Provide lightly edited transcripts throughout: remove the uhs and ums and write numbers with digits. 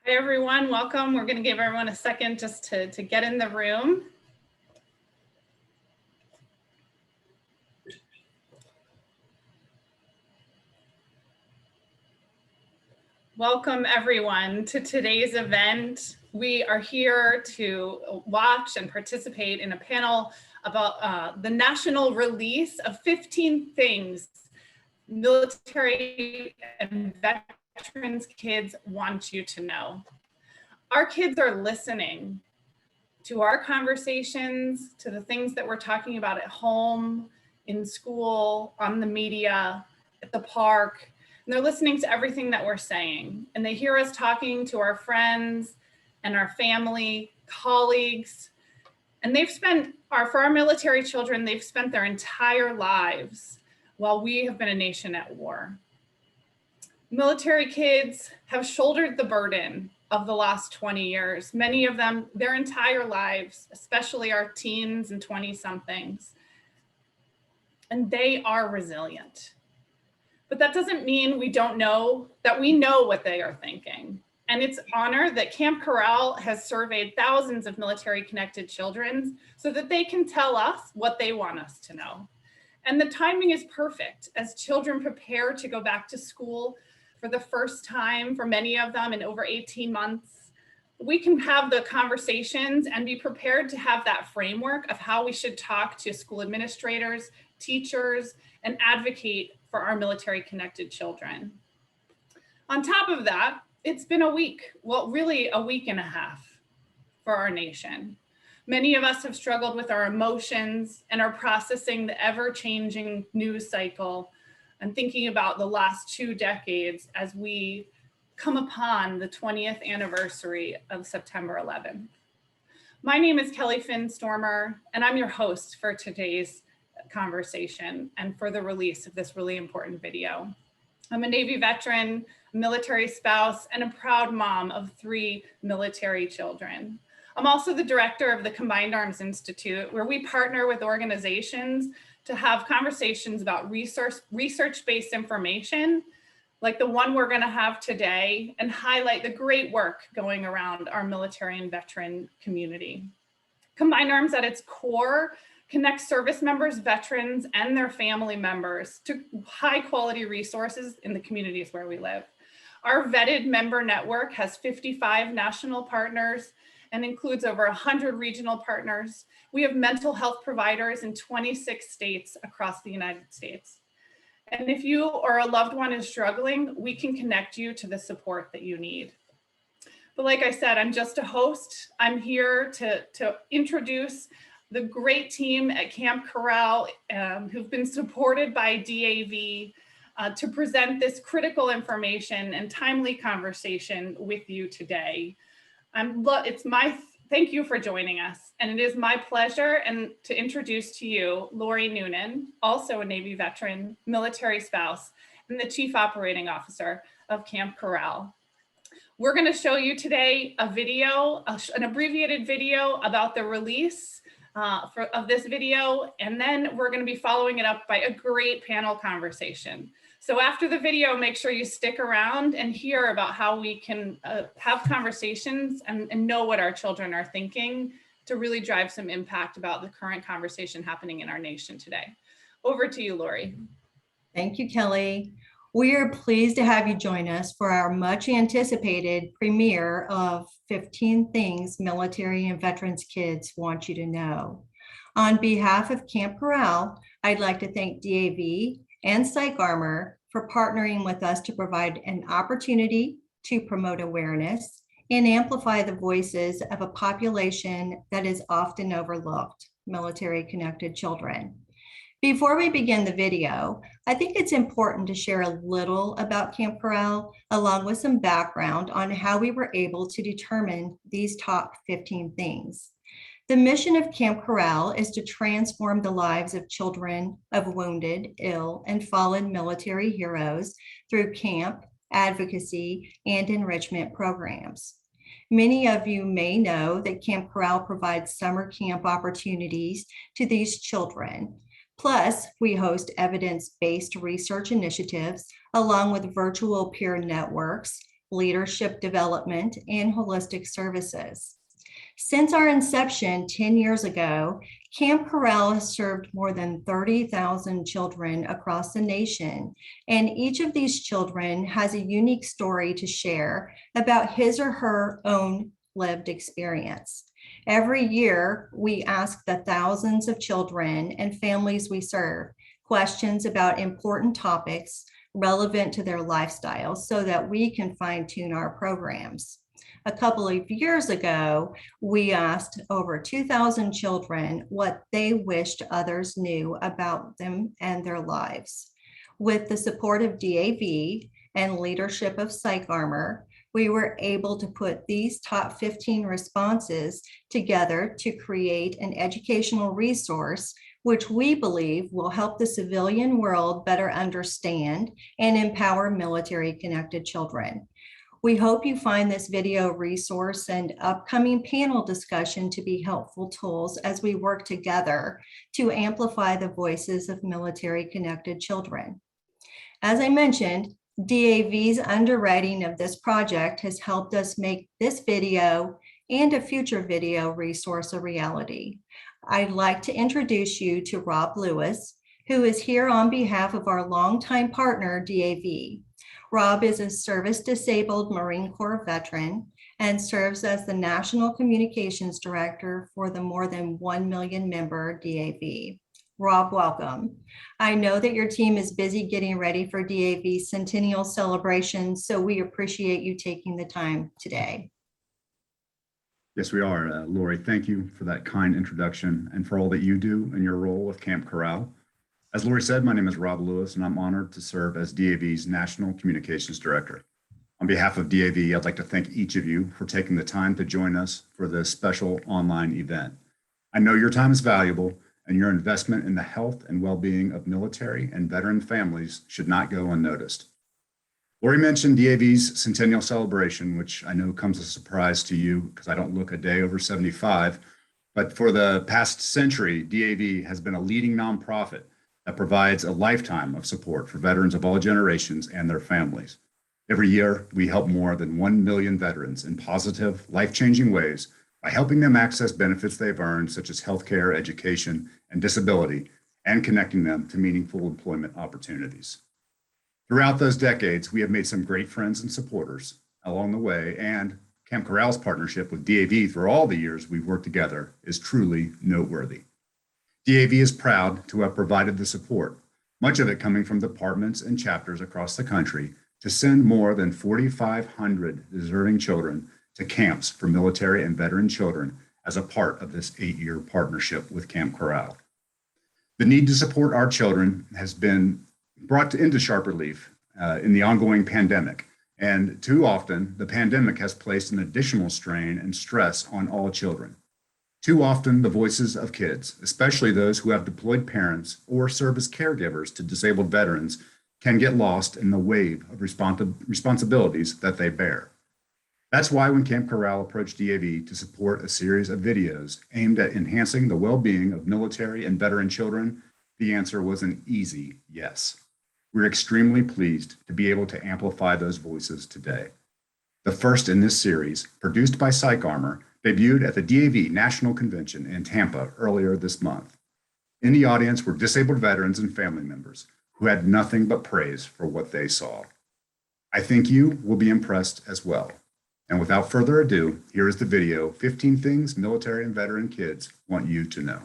Hi, everyone. Welcome. We're going to give everyone a second just to get in the room. Welcome, everyone, to today's event. We are here to watch and participate in a panel about the national release of 15 things military and veterans kids want you to know. Our kids are listening to our conversations, to the things that we're talking about at home, in school, on the media, at the park. And they're listening to everything that we're saying. And they hear us talking to our friends and our family, colleagues. And for our military children, they've spent their entire lives while we have been a nation at war. Military kids have shouldered the burden of the last 20 years, many of them their entire lives, especially our teens and 20-somethings. And they are resilient. But that doesn't mean we know what they are thinking. And it's an honor that Camp Corral has surveyed thousands of military-connected children so that they can tell us what they want us to know. And the timing is perfect as children prepare to go back to school for the first time for many of them in over 18 months. We can have the conversations and be prepared to have that framework of how we should talk to school administrators, teachers, and advocate for our military-connected children. On top of that, it's been a week, well, really a week and a half for our nation. Many of us have struggled with our emotions and are processing the ever-changing news cycle and thinking about the last 2 decades as we come upon the 20th anniversary of September 11th. My name is Kelly Finn Stormer, and I'm your host for today's conversation and for the release of this really important video. I'm a Navy veteran, military spouse, and a proud mom of 3 military children. I'm also the director of the Combined Arms Institute, where we partner with organizations to have conversations about research-based information, like the one we're gonna have today, and highlight the great work going around our military and veteran community. Combined Arms at its core connects service members, veterans, and their family members to high quality resources in the communities where we live. Our vetted member network has 55 national partners and includes over 100 regional partners. We have mental health providers in 26 states across the United States. And if you or a loved one is struggling, we can connect you to the support that you need. But like I said, I'm just a host. I'm here to introduce the great team at Camp Corral who've been supported by DAV to present this critical information and timely conversation with you today. Thank you for joining us. And it is my pleasure to introduce to you Lori Noonan, also a Navy veteran, military spouse, and the Chief Operating Officer of Camp Corral. We're gonna show you today a video, an abbreviated video about the release of this video, and then we're gonna be following it up by a great panel conversation. So after the video, make sure you stick around and hear about how we can have conversations and know what our children are thinking to really drive some impact about the current conversation happening in our nation today. Over to you, Lori. Thank you, Kelly. We are pleased to have you join us for our much anticipated premiere of 15 Things Military and Veterans Kids Want You to Know. On behalf of Camp Corral, I'd like to thank DAV and Psych for partnering with us to provide an opportunity to promote awareness and amplify the voices of a population that is often overlooked, military-connected children. Before we begin the video, I think it's important to share a little about Camp Corral, along with some background on how we were able to determine these top 15 things. The mission of Camp Corral is to transform the lives of children of wounded, ill, and fallen military heroes through camp, advocacy, and enrichment programs. Many of you may know that Camp Corral provides summer camp opportunities to these children. Plus, we host evidence-based research initiatives along with virtual peer networks leadership development, and holistic services. Since our inception 10 years ago, Camp Corral has served more than 30,000 children across the nation, and each of these children has a unique story to share about his or her own lived experience. Every year, we ask the thousands of children and families we serve questions about important topics relevant to their lifestyles so that we can fine-tune our programs. A couple of years ago, we asked over 2,000 children what they wished others knew about them and their lives. With the support of DAV and leadership of Psych, we were able to put these top 15 responses together to create an educational resource which we believe will help the civilian world better understand and empower military-connected children. We hope you find this video resource and upcoming panel discussion to be helpful tools as we work together to amplify the voices of military-connected children. As I mentioned, DAV's underwriting of this project has helped us make this video and a future video resource a reality. I'd like to introduce you to Rob Lewis, who is here on behalf of our longtime partner, DAV. Rob is a service-disabled Marine Corps veteran and serves as the National Communications Director for the more than 1 million member DAV. Rob, welcome. I know that your team is busy getting ready for DAV's centennial celebration, so we appreciate you taking the time today. Yes, we are. Lori, thank you for that kind introduction and for all that you do in your role with Camp Corral. As Lori said, my name is Rob Lewis, and I'm honored to serve as DAV's National Communications Director. On behalf of DAV, I'd like to thank each of you for taking the time to join us for this special online event. I know your time is valuable, and your investment in the health and well-being of military and veteran families should not go unnoticed. Lori mentioned DAV's centennial celebration, which I know comes as a surprise to you because I don't look a day over 75, but for the past century, DAV has been a leading nonprofit that provides a lifetime of support for veterans of all generations and their families. Every year, we help more than 1 million veterans in positive, life-changing ways by helping them access benefits they've earned, such as healthcare, education, and disability, and connecting them to meaningful employment opportunities. Throughout those decades, we have made some great friends and supporters along the way, and Camp Corral's partnership with DAV through all the years we've worked together is truly noteworthy. DAV is proud to have provided the support, much of it coming from departments and chapters across the country, to send more than 4,500 deserving children to camps for military and veteran children as a part of this 8-year partnership with Camp Corral. The need to support our children has been brought into sharp relief in the ongoing pandemic, and too often the pandemic has placed an additional strain and stress on all children. Too often the voices of kids, especially those who have deployed parents or serve as caregivers to disabled veterans, can get lost in the wave of responsibilities that they bear. That's why when Camp Corral approached DAV to support a series of videos aimed at enhancing the well-being of military and veteran children, the answer was an easy yes. We're extremely pleased to be able to amplify those voices today. The first in this series, produced by Psych, debuted at the DAV National Convention in Tampa earlier this month. In the audience were disabled veterans and family members who had nothing but praise for what they saw. I think you will be impressed as well. And without further ado, here is the video, 15 Things Military and Veteran Kids Want You to Know.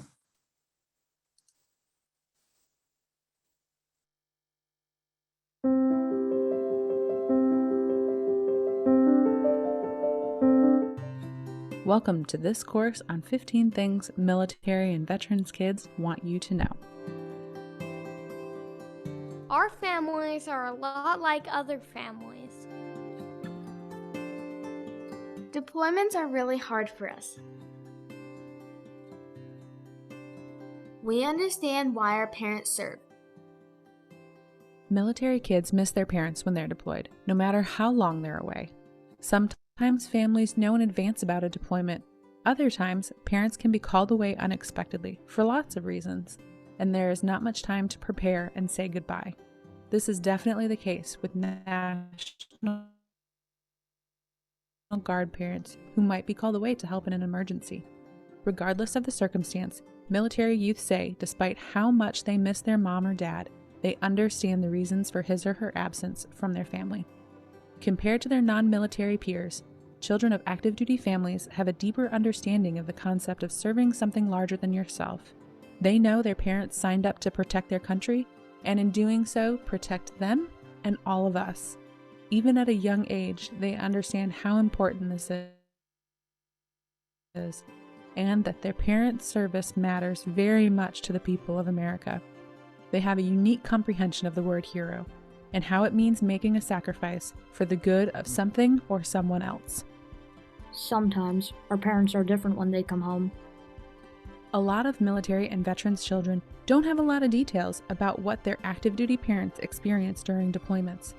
Welcome to this course on 15 things military and veterans kids want you to know. Our families are a lot like other families. Deployments are really hard for us. We understand why our parents serve. Military kids miss their parents when they're deployed, no matter how long they're away. Sometimes families know in advance about a deployment. Other times, parents can be called away unexpectedly for lots of reasons, and there is not much time to prepare and say goodbye. This is definitely the case with national Guard parents who might be called away to help in an emergency. Regardless of the circumstance, military youth say despite how much they miss their mom or dad, they understand the reasons for his or her absence from their family. Compared to their non-military peers, children of active duty families have a deeper understanding of the concept of serving something larger than yourself. They know their parents signed up to protect their country, and in doing so, protect them and all of us. Even at a young age, they understand how important this is, and that their parents' service matters very much to the people of America. They have a unique comprehension of the word hero, and how it means making a sacrifice for the good of something or someone else. Sometimes our parents are different when they come home. A lot of military and veterans' children don't have a lot of details about what their active duty parents experience during deployments.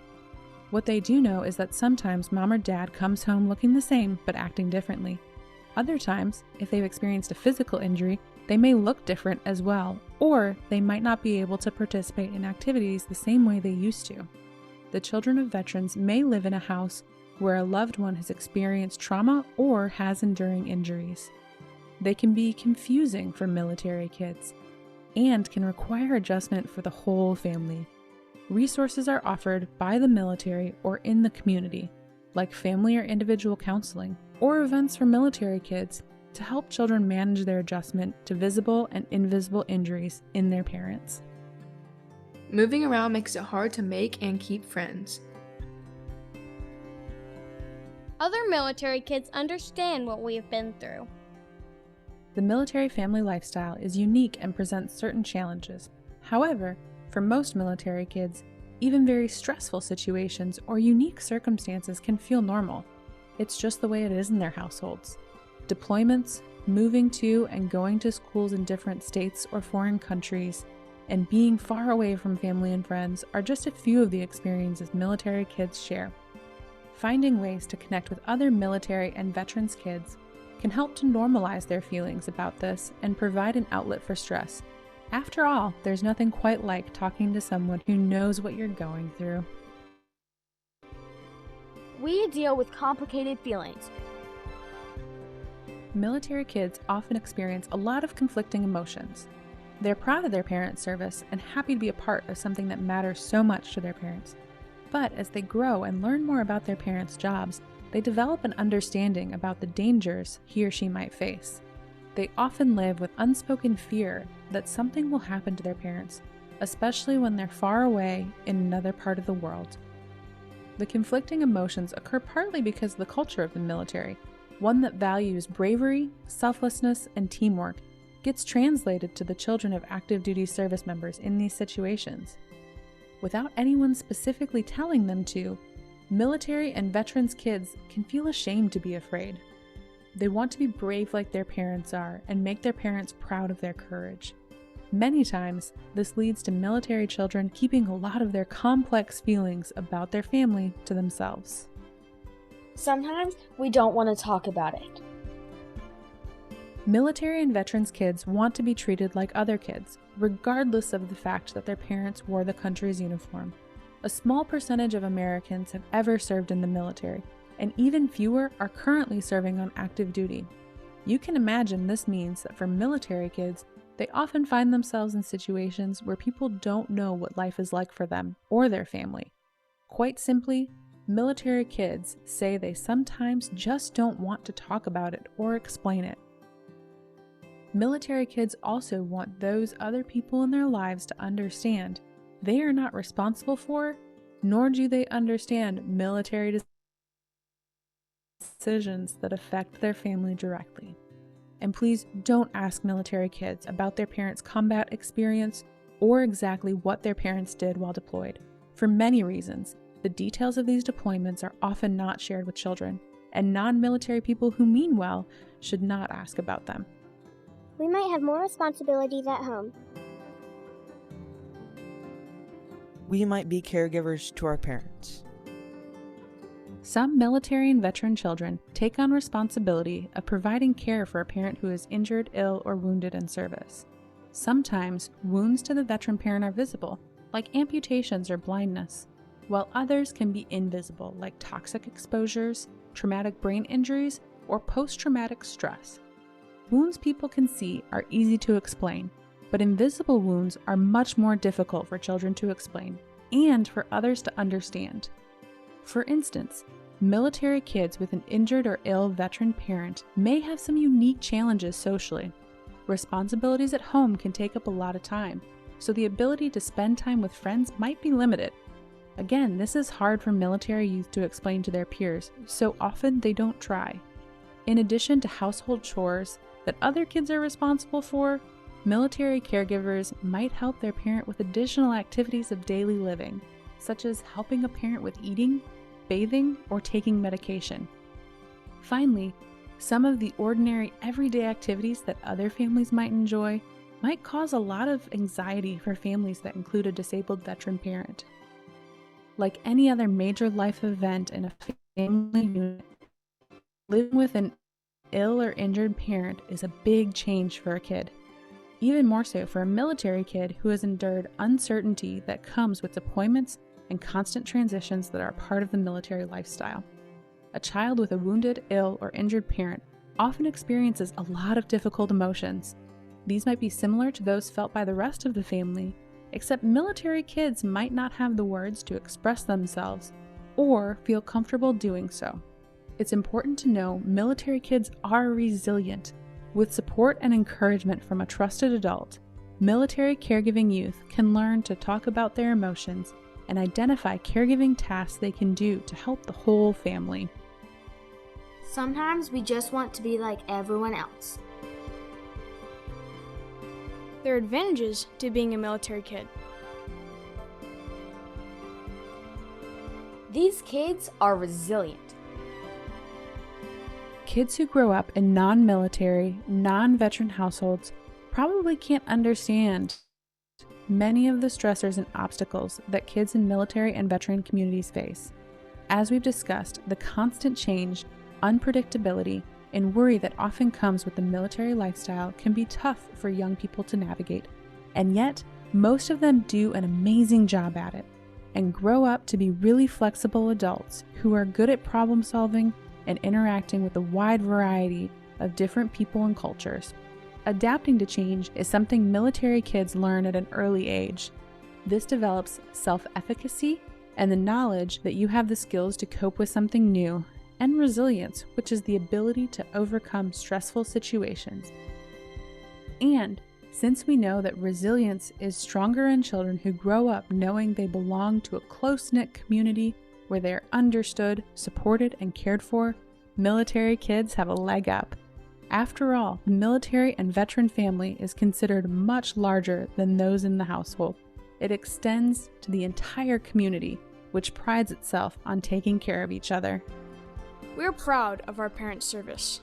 What they do know is that sometimes mom or dad comes home looking the same but acting differently. Other times, if they've experienced a physical injury, they may look different as well, or they might not be able to participate in activities the same way they used to. The children of veterans may live in a house where a loved one has experienced trauma or has enduring injuries. They can be confusing for military kids and can require adjustment for the whole family. Resources are offered by the military or in the community, like family or individual counseling, or events for military kids to help children manage their adjustment to visible and invisible injuries in their parents. Moving around makes it hard to make and keep friends. Other military kids understand what we have been through. The military family lifestyle is unique and presents certain challenges. However, for most military kids, even very stressful situations or unique circumstances can feel normal. It's just the way it is in their households. Deployments, moving to and going to schools in different states or foreign countries, and being far away from family and friends are just a few of the experiences military kids share. Finding ways to connect with other military and veterans kids can help to normalize their feelings about this and provide an outlet for stress. After all, there's nothing quite like talking to someone who knows what you're going through. We deal with complicated feelings. Military kids often experience a lot of conflicting emotions. They're proud of their parents' service and happy to be a part of something that matters so much to their parents. But as they grow and learn more about their parents' jobs, they develop an understanding about the dangers he or she might face. They often live with unspoken fear that something will happen to their parents, especially when they're far away in another part of the world. The conflicting emotions occur partly because of the culture of the military, one that values bravery, selflessness, and teamwork, gets translated to the children of active duty service members in these situations. Without anyone specifically telling them to, military and veterans kids can feel ashamed to be afraid. They want to be brave like their parents are and make their parents proud of their courage. Many times, this leads to military children keeping a lot of their complex feelings about their family to themselves. Sometimes we don't want to talk about it. Military and veterans kids want to be treated like other kids, regardless of the fact that their parents wore the country's uniform. A small percentage of Americans have ever served in the military, and even fewer are currently serving on active duty. You can imagine this means that for military kids, they often find themselves in situations where people don't know what life is like for them or their family. Quite simply, military kids say they sometimes just don't want to talk about it or explain it. Military kids also want those other people in their lives to understand they are not responsible for, nor do they understand military decisions that affect their family directly. And please don't ask military kids about their parents' combat experience or exactly what their parents did while deployed. For many reasons, the details of these deployments are often not shared with children, and non-military people who mean well should not ask about them. We might have more responsibilities at home. We might be caregivers to our parents. Some military and veteran children take on responsibility of providing care for a parent who is injured, ill, or wounded in service. Sometimes, wounds to the veteran parent are visible, like amputations or blindness, while others can be invisible, like toxic exposures, traumatic brain injuries, or post-traumatic stress. Wounds people can see are easy to explain, but invisible wounds are much more difficult for children to explain and for others to understand. For instance, military kids with an injured or ill veteran parent may have some unique challenges socially. Responsibilities at home can take up a lot of time, so the ability to spend time with friends might be limited. Again, this is hard for military youth to explain to their peers, so often they don't try. In addition to household chores that other kids are responsible for, military caregivers might help their parent with additional activities of daily living, such as helping a parent with eating, bathing, or taking medication. Finally, some of the ordinary everyday activities that other families might enjoy might cause a lot of anxiety for families that include a disabled veteran parent. Like any other major life event in a family unit, living with an ill or injured parent is a big change for a kid. Even more so for a military kid who has endured uncertainty that comes with deployments and constant transitions that are part of the military lifestyle. A child with a wounded, ill, or injured parent often experiences a lot of difficult emotions. These might be similar to those felt by the rest of the family, except military kids might not have the words to express themselves or feel comfortable doing so. It's important to know military kids are resilient. With support and encouragement from a trusted adult, military caregiving youth can learn to talk about their emotions and identify caregiving tasks they can do to help the whole family. Sometimes we just want to be like everyone else. There are advantages to being a military kid. These kids are resilient. Kids who grow up in non-military, non-veteran households probably can't understand many of the stressors and obstacles that kids in military and veteran communities face. As we've discussed, the constant change, unpredictability, and worry that often comes with the military lifestyle can be tough for young people to navigate, and yet most of them do an amazing job at it and grow up to be really flexible adults who are good at problem solving and interacting with a wide variety of different people and cultures. Adapting to change is something military kids learn at an early age. This develops self-efficacy and the knowledge that you have the skills to cope with something new, and resilience, which is the ability to overcome stressful situations. And since we know that resilience is stronger in children who grow up knowing they belong to a close-knit community where they are understood, supported, and cared for, military kids have a leg up. After all, the military and veteran family is considered much larger than those in the household. It extends to the entire community, which prides itself on taking care of each other. We're proud of our parents' service.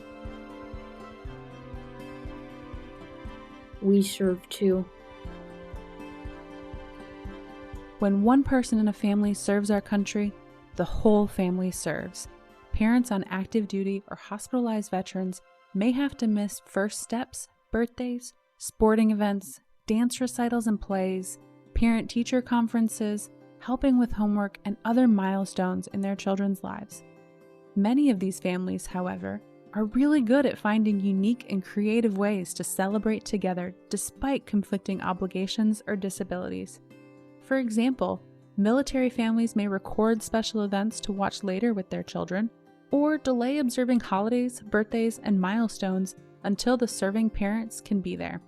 We serve too. When one person in a family serves our country, the whole family serves. Parents on active duty or hospitalized veterans may have to miss first steps, birthdays, sporting events, dance recitals and plays, parent-teacher conferences, helping with homework, and other milestones in their children's lives. Many of these families, however, are really good at finding unique and creative ways to celebrate together despite conflicting obligations or disabilities. For example, military families may record special events to watch later with their children, or delay observing holidays, birthdays, and milestones until the serving parents can be there.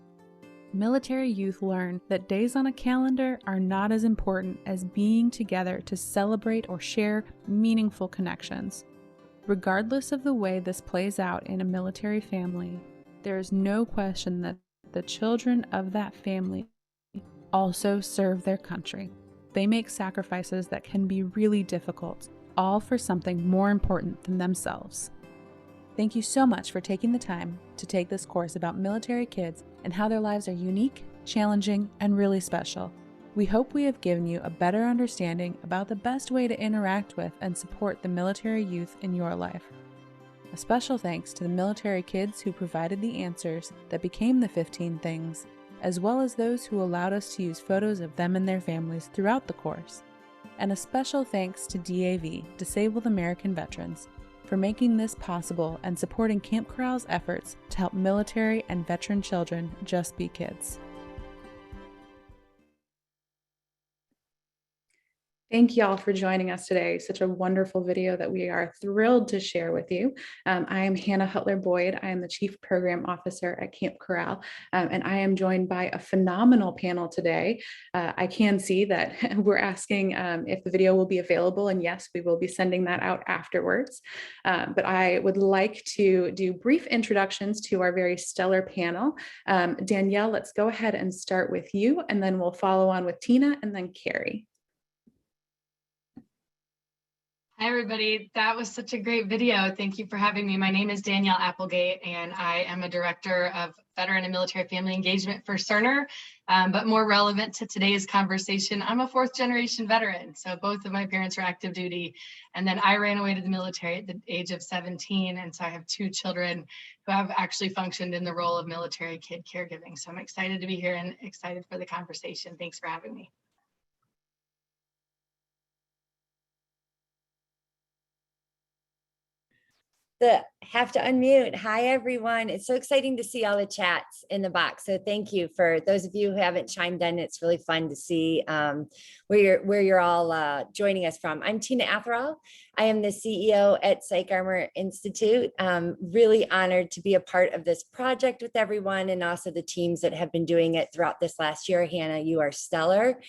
Military youth learn that days on a calendar are not as important as being together to celebrate or share meaningful connections. Regardless of the way this plays out in a military family, there is no question that the children of that family also serve their country. They make sacrifices that can be really difficult, all for something more important than themselves. Thank you so much for taking the time to take this course about military kids and how their lives are unique, challenging, and really special. We hope we have given you a better understanding about the best way to interact with and support the military youth in your life. A special thanks to the military kids who provided the answers that became the 15 things, as well as those who allowed us to use photos of them and their families throughout the course. And a special thanks to DAV, Disabled American Veterans, for making this possible and supporting Camp Corral's efforts to help military and veteran children just be kids. Thank y'all for joining us today. Such a wonderful video that we are thrilled to share with you. I am Hannah Hutler Boyd. I am the Chief Program Officer at Camp Corral, and I am joined by a phenomenal panel today. I can see that we're asking if the video will be available, and yes, we will be sending that out afterwards. But I would like to do brief introductions to our very stellar panel. Danielle, let's go ahead and start with you, and then we'll follow on with Tina and then Carrie. Hi, everybody. That was such a great video. Thank you for having me. My name is Danielle Applegate, and I am a director of veteran and military family engagement for Cerner. But more relevant to today's conversation, I'm a fourth generation veteran. So both of my parents were active duty, and then I ran away to the military at the age of 17. And so I have two children who have actually functioned in the role of military kid caregiving. So I'm excited to be here and excited for the conversation. Thanks for having me. Have to unmute. Hi, everyone. It's so exciting to see all the chats in the box. So thank you for those of you who haven't chimed in. It's really fun to see where you're all joining us from. I'm Tina Atherall. I am the CEO at Psych Institute. Really honored to be a part of this project with everyone and also the teams that have been doing it throughout this last year. Hannah, you are stellar.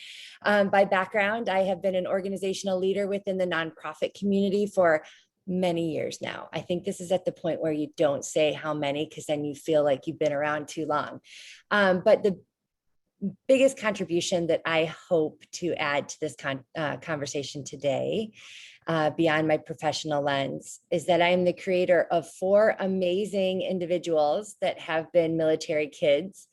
By background, I have been an organizational leader within the nonprofit community for many years now. I think this is at the point where you don't say how many, because then you feel like you've been around too long. But the biggest contribution that I hope to add to this conversation today, beyond my professional lens, is that I am the creator of 4 amazing individuals that have been military kids,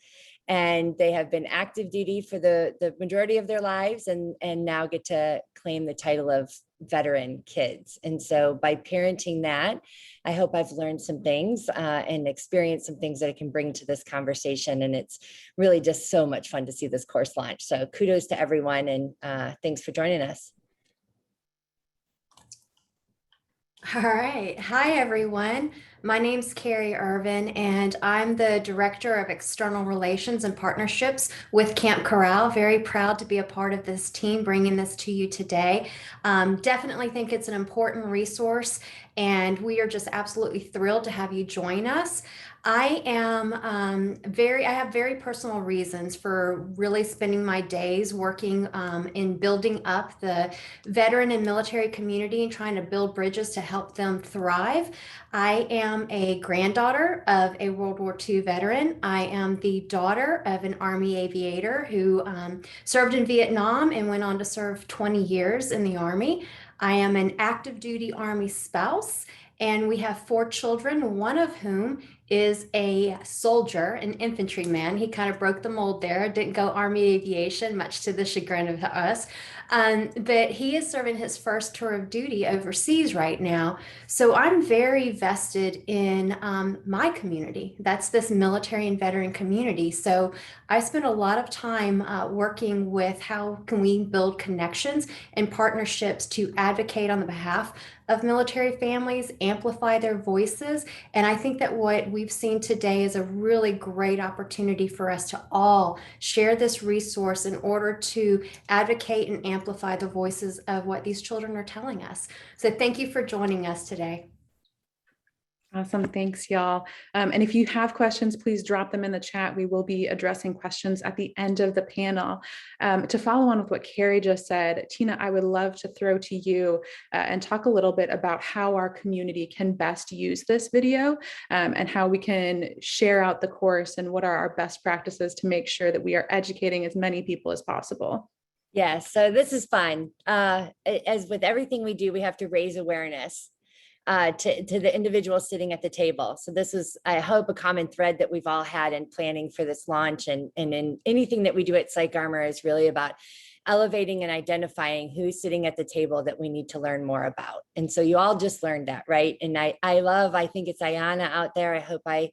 and they have been active duty for the majority of their lives, and now get to claim the title of veteran kids. And so by parenting that, I hope I've learned some things and experienced some things that I can bring to this conversation. And it's really just so much fun to see this course launch. So kudos to everyone, and thanks for joining us. All right. Hi, everyone. My name's Carrie Irvin, and I'm the Director of External Relations and Partnerships with Camp Corral. Very proud to be a part of this team, bringing this to you today. Definitely think it's an important resource, and we are just absolutely thrilled to have you join us. I have very personal reasons for really spending my days working in building up the veteran and military community and trying to build bridges to help them thrive. I am a granddaughter of a World War II veteran. I am the daughter of an Army aviator who served in Vietnam and went on to serve 20 years in the Army. I am an active duty Army spouse, and we have 4 children, one of whom is a soldier, an infantryman. He kind of broke the mold there, didn't go Army aviation, much to the chagrin of us. But he is serving his first tour of duty overseas right now. So I'm very vested in my community. That's this military and veteran community. So I spend a lot of time working with how can we build connections and partnerships to advocate on the behalf of military families, amplify their voices. And I think that what we've seen today is a really great opportunity for us to all share this resource in order to advocate and amplify the voices of what these children are telling us. So thank you for joining us today. Awesome. Thanks, y'all. And if you have questions, please drop them in the chat. We will be addressing questions at the end of the panel. To follow on with what Carrie just said, Tina, I would love to throw to you and talk a little bit about how our community can best use this video and how we can share out the course and what are our best practices to make sure that we are educating as many people as possible. Yes, so this is fun. As with everything we do, we have to raise awareness to the individual sitting at the table. So this is, I hope, a common thread that we've all had in planning for this launch, and in anything that we do at Psych is really about elevating and identifying who's sitting at the table that we need to learn more about. And so you all just learned that, right? And I think it's Ayana out there. I hope I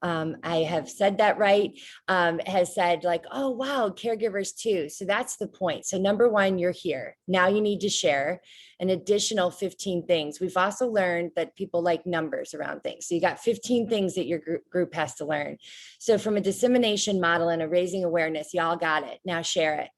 I have said that right, has said like, oh, wow, caregivers too. So that's the point. So number one, you're here. Now you need to share an additional 15 things. We've also learned that people like numbers around things. So you got 15 things that your group has to learn. So from a dissemination model and a raising awareness, y'all got it. Now share it.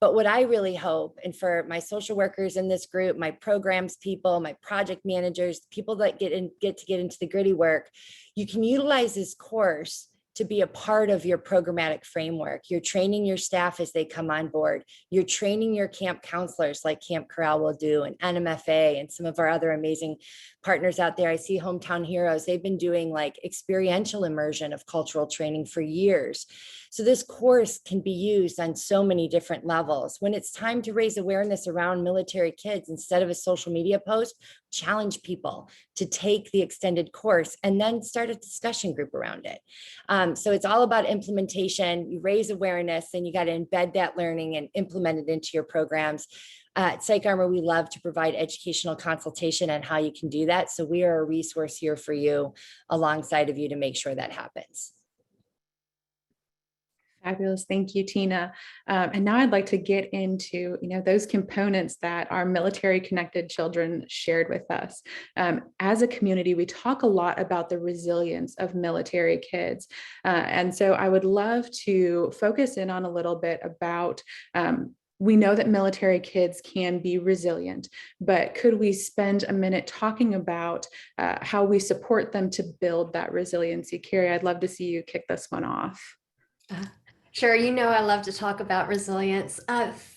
But what I really hope, and for my social workers in this group, my programs people, my project managers, people that get to get into the gritty work, you can utilize this course to be a part of your programmatic framework. You're training your staff as they come on board. You're training your camp counselors like Camp Corral will do, and NMFA and some of our other amazing partners out there. I see Hometown Heroes. They've been doing like experiential immersion of cultural training for years. So this course can be used on so many different levels. When it's time to raise awareness around military kids, instead of a social media post, challenge people to take the extended course and then start a discussion group around it. So it's all about implementation. You raise awareness, and you got to embed that learning and implement it into your programs. At Psych Armor, we love to provide educational consultation on how you can do that. So we are a resource here for you, alongside of you, to make sure that happens. Fabulous. Thank you, Tina. And now I'd like to get into, those components that our military connected children shared with us. As a community, we talk a lot about the resilience of military kids. And so I would love to focus in on a little bit about, we know that military kids can be resilient, but could we spend a minute talking about how we support them to build that resiliency? Carrie, I'd love to see you kick this one off. Sure. I love to talk about resilience.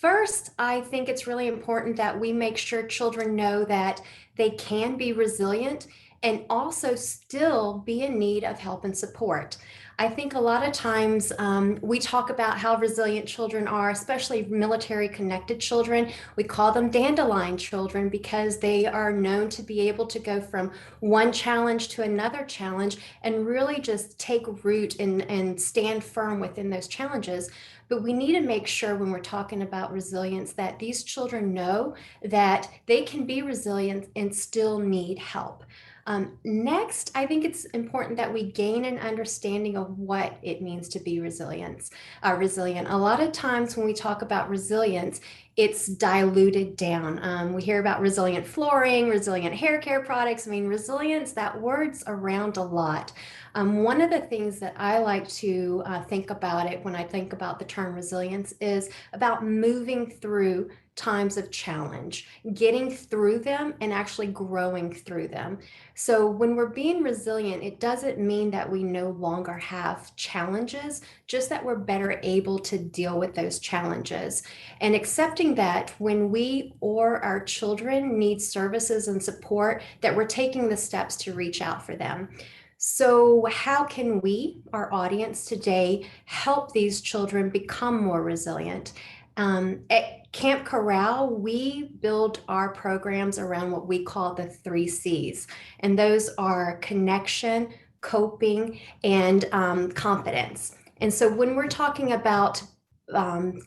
First, I think it's really important that we make sure children know that they can be resilient and also still be in need of help and support. I think a lot of times we talk about how resilient children are, especially military connected children. We call them dandelion children because they are known to be able to go from one challenge to another challenge and really just take root and stand firm within those challenges. But we need to make sure when we're talking about resilience that these children know that they can be resilient and still need help. Next, I think it's important that we gain an understanding of what it means to be resilient. A lot of times when we talk about resilience, it's diluted down. We hear about resilient flooring, resilient hair care products. Resilience, that word's around a lot. One of the things that I like to think about it when I think about the term resilience is about moving through times of challenge, getting through them and actually growing through them. So when we're being resilient, it doesn't mean that we no longer have challenges, just that we're better able to deal with those challenges. And accepting that when we or our children need services and support, that we're taking the steps to reach out for them. So how can we, our audience today, help these children become more resilient? At Camp Corral, we build our programs around what we call the 3 C's, and those are connection, coping, and competence. And so when we're talking about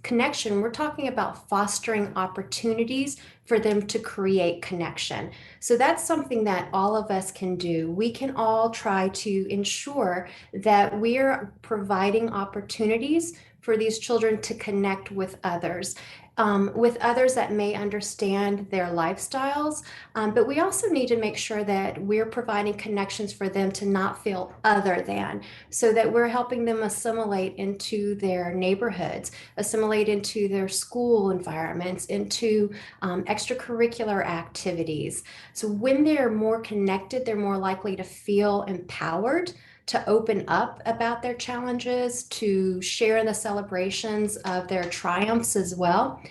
connection, we're talking about fostering opportunities for them to create connection. So that's something that all of us can do. We can all try to ensure that we're providing opportunities for these children to connect with others that may understand their lifestyles. But we also need to make sure that we're providing connections for them to not feel other than, so that we're helping them assimilate into their neighborhoods, assimilate into their school environments, into extracurricular activities. So when they're more connected, they're more likely to feel empowered to open up about their challenges, to share in the celebrations of their triumphs as well.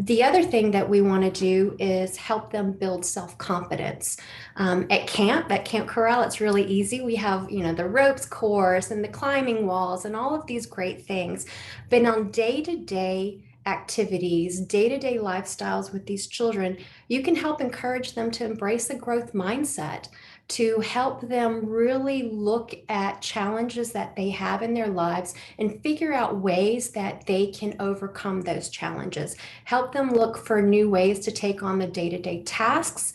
The other thing that we want to do is help them build self-confidence. At Camp Corral, it's really easy. We have, the ropes course and the climbing walls and all of these great things. But on day-to-day activities, day-to-day lifestyles with these children, you can help encourage them to embrace a growth mindset, to help them really look at challenges that they have in their lives and figure out ways that they can overcome those challenges. Help them look for new ways to take on the day-to-day tasks,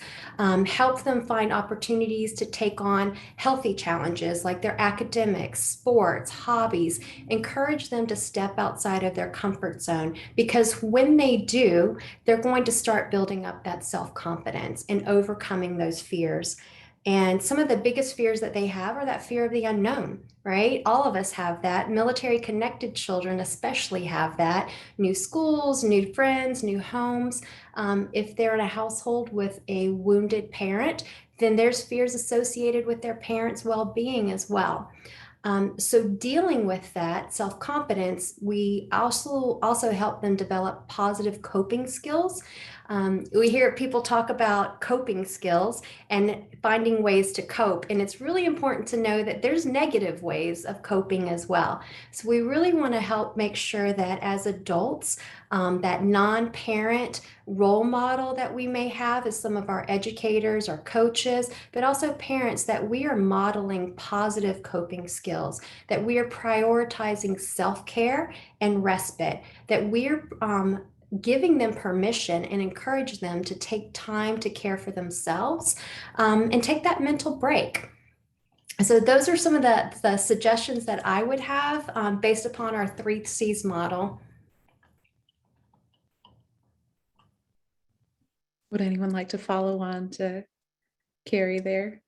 help them find opportunities to take on healthy challenges like their academics, sports, hobbies. Encourage them to step outside of their comfort zone, because when they do, they're going to start building up that self-confidence and overcoming those fears. And some of the biggest fears that they have are that fear of the unknown, right? All of us have that. Military connected children especially have that. New schools, new friends, new homes. If they're in a household with a wounded parent, then there's fears associated with their parents' well-being as well. So dealing with that self-confidence, we also help them develop positive coping skills. We hear people talk about coping skills and finding ways to cope. And it's really important to know that there's negative ways of coping as well. So we really want to help make sure that as adults, that non-parent role model that we may have as some of our educators or coaches, but also parents, that we are modeling positive coping skills, that we are prioritizing self-care and respite, that we're giving them permission and encourage them to take time to care for themselves and take that mental break. So those are some of the suggestions that I would have based upon our 3 C's model. Would anyone like to follow on to Carrie there?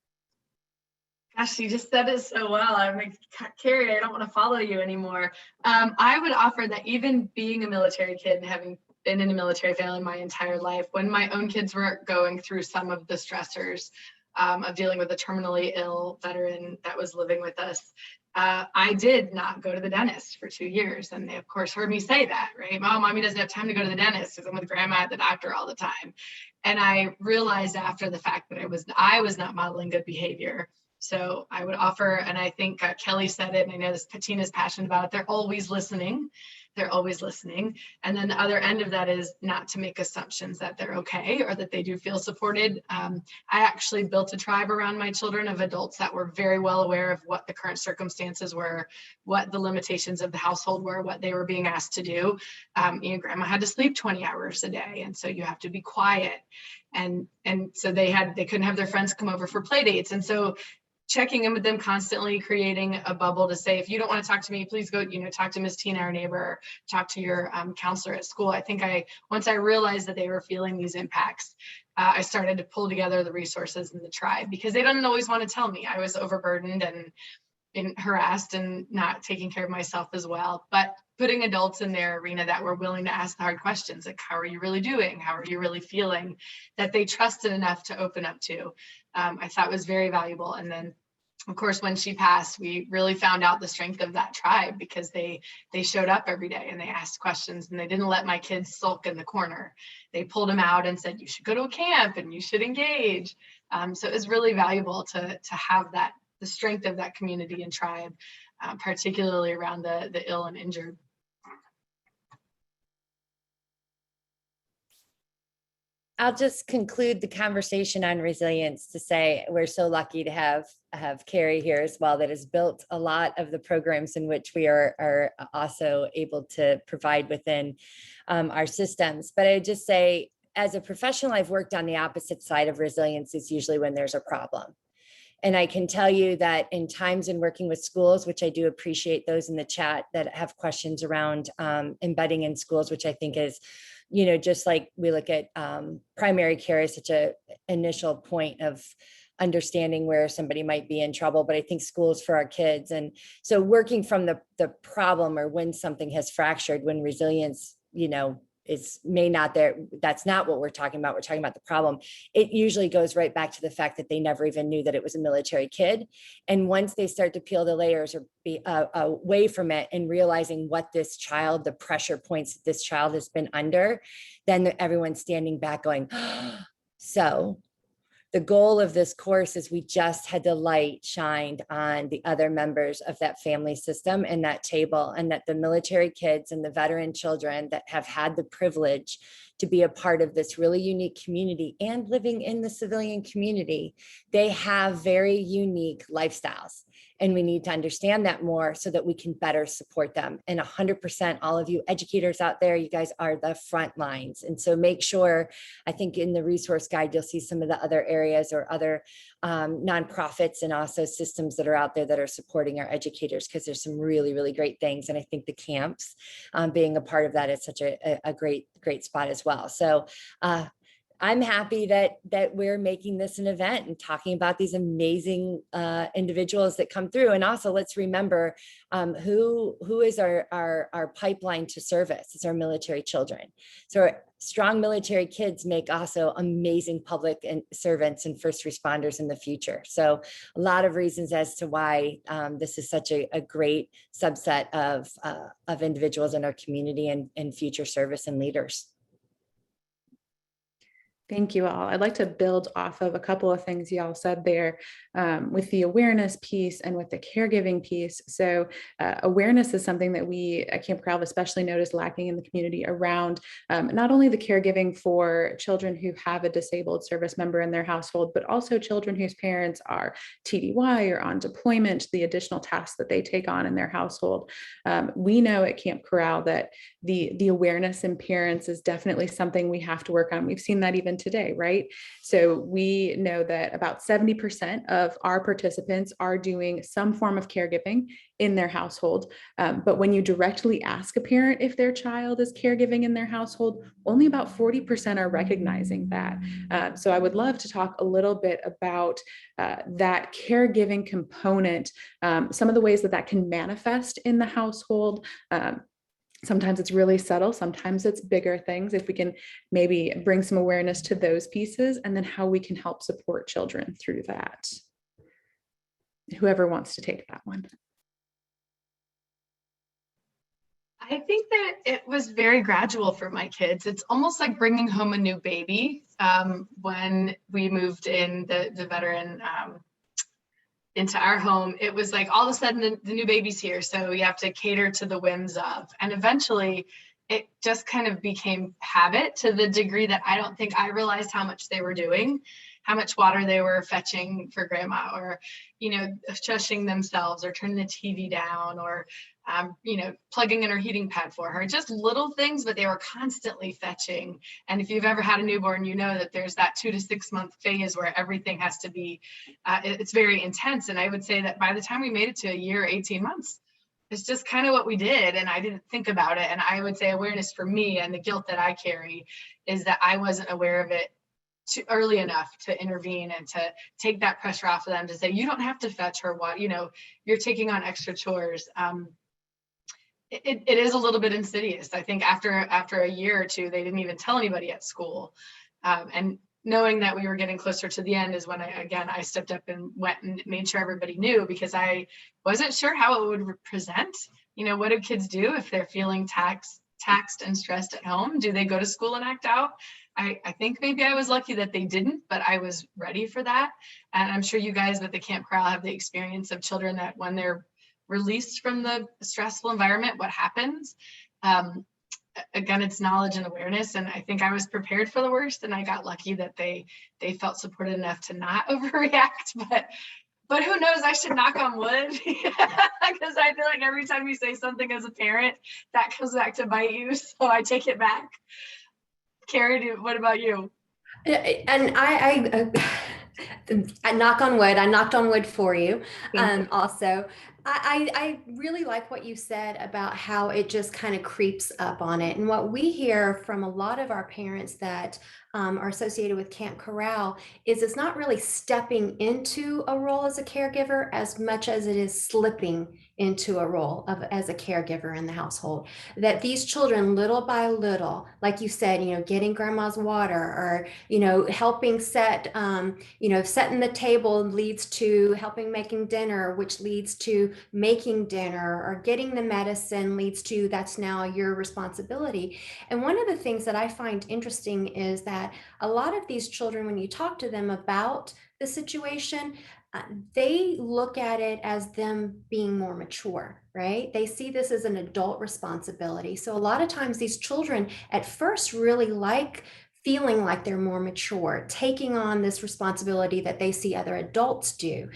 Gosh, you just said it so well. I'm like, Carrie, I don't want to follow you anymore. I would offer that even being a military kid and having been in a military family my entire life, when my own kids were going through some of the stressors of dealing with a terminally ill veteran that was living with us, I did not go to the dentist for 2 years. And they, of course, heard me say that, right? Mommy doesn't have time to go to the dentist because I'm with grandma at the doctor all the time. And I realized after the fact that I was not modeling good behavior. So I would offer, and I think Kelly said it, and I know this Patina's passionate about it, they're always listening. They're always listening. And then the other end of that is not to make assumptions that they're okay or that they do feel supported. I actually built a tribe around my children of adults that were very well aware of what the current circumstances were, what the limitations of the household were, what they were being asked to do. Grandma had to sleep 20 hours a day. And so you have to be quiet. And so they couldn't have their friends come over for play dates. And so checking in with them constantly, creating a bubble to say, if you don't want to talk to me, please go, talk to Miss Tina, our neighbor, talk to your counselor at school. I think once I realized that they were feeling these impacts, I started to pull together the resources in the tribe, because they don't always want to tell me. I was overburdened and harassed and not taking care of myself as well. But putting adults in their arena that were willing to ask the hard questions, like, how are you really doing? How are you really feeling? That they trusted enough to open up to, I thought was very valuable. And then, of course, when she passed, we really found out the strength of that tribe, because they showed up every day and they asked questions, and they didn't let my kids sulk in the corner. They pulled them out and said, you should go to a camp and you should engage. So it was really valuable to have the strength of that community and tribe, particularly around the ill and injured. I'll just conclude the conversation on resilience to say we're so lucky to have Carrie here as well, that has built a lot of the programs in which we are also able to provide within our systems. But I would just say, as a professional, I've worked on the opposite side of resilience. Is usually when there's a problem. And I can tell you that in times in working with schools, which I do appreciate those in the chat that have questions around embedding in schools, which I think is, just like we look at primary care as such a initial point of understanding where somebody might be in trouble, but I think schools for our kids. And so working from the problem, or when something has fractured, when resilience, is that's not what we're talking about. We're talking about the problem. It usually goes right back to the fact that they never even knew that it was a military kid. And once they start to peel the layers or be away from it and realizing what the pressure points that this child has been under, then everyone's standing back going, so the goal of this course is we just had the light shined on the other members of that family system and that table, and that the military kids and the veteran children that have had the privilege to be a part of this really unique community and living in the civilian community, they have very unique lifestyles. And we need to understand that more so that we can better support them. And 100%, all of you educators out there, you guys are the front lines. And so make sure, I think in the resource guide, you'll see some of the other areas or other nonprofits and also systems that are out there that are supporting our educators, because there's some really, really great things. And I think the camps being a part of that is such a great spot as well. So I'm happy that we're making this an event and talking about these amazing individuals that come through. And also let's remember who is our pipeline to service. It's our military children. So our strong military kids make also amazing public and servants and first responders in the future. So a lot of reasons as to why this is such a great subset of individuals in our community and future service and leaders. Thank you all. I'd like to build off of a couple of things y'all said there with the awareness piece and with the caregiving piece. So awareness is something that we at Camp Corral especially noticed lacking in the community around not only the caregiving for children who have a disabled service member in their household, but also children whose parents are TDY or on deployment, the additional tasks that they take on in their household. We know at Camp Corral that the awareness in parents is definitely something we have to work on. We've seen that even today, right? So we know that about 70% of our participants are doing some form of caregiving in their household. But when you directly ask a parent if their child is caregiving in their household, only about 40% are recognizing that. So I would love to talk a little bit about that caregiving component, some of the ways that can manifest in the household. Sometimes it's really subtle, sometimes it's bigger things. If we can maybe bring some awareness to those pieces, and then how we can help support children through that. Whoever wants to take that one. I think that it was very gradual for my kids. It's almost like bringing home a new baby. When we moved in the veteran into our home, it was like all of a sudden the new baby's here, so you have to cater to the whims of. And eventually it just kind of became habit, to the degree that I don't think I realized how much they were doing, how much water they were fetching for grandma, or, you know, shushing themselves, or turning the TV down, or you know, plugging in her heating pad for her. Just little things, but they were constantly fetching. And if you've ever had a newborn, you know that there's that 2 to 6 month phase where everything has to be, it's very intense. And I would say that by the time we made it to a year, 18 months, it's just kind of what we did. And I didn't think about it. And I would say awareness for me, and the guilt that I carry, is that I wasn't aware of it too early enough to intervene and to take that pressure off of them, to say, you don't have to fetch her, what, you know, you're taking on extra chores. It is a little bit insidious. I think after a year or two, they didn't even tell anybody at school. And knowing that we were getting closer to the end is when I stepped up and went and made sure everybody knew, because I wasn't sure how it would present. You know, what do kids do if they're feeling taxed and stressed at home? Do they go to school and act out? I think maybe I was lucky that they didn't, but I was ready for that. And I'm sure you guys at the Camp Corral have the experience of children that when they're released from the stressful environment, what happens? Again, it's knowledge and awareness. And I think I was prepared for the worst, and I got lucky that they felt supported enough to not overreact. But who knows? I should knock on wood, because I feel like every time you say something as a parent, that comes back to bite you. So I take it back. Carrie, what about you? And I knock on wood. I knocked on wood for you. Also, I really like what you said about how it just kind of creeps up on it. And what we hear from a lot of our parents that are associated with Camp Corral is it's not really stepping into a role as a caregiver as much as it is slipping into a role as a caregiver in the household. That these children, little by little, like you said, you know, getting grandma's water, or, you know, helping set, you know, setting the table leads to helping making dinner, which leads to making dinner or getting the medicine leads to that's now your responsibility. And one of the things that I find interesting is that a lot of these children, when you talk to them about the situation, they look at it as them being more mature, right? They see this as an adult responsibility. So a lot of times these children at first really like feeling like they're more mature, taking on this responsibility that they see other adults do.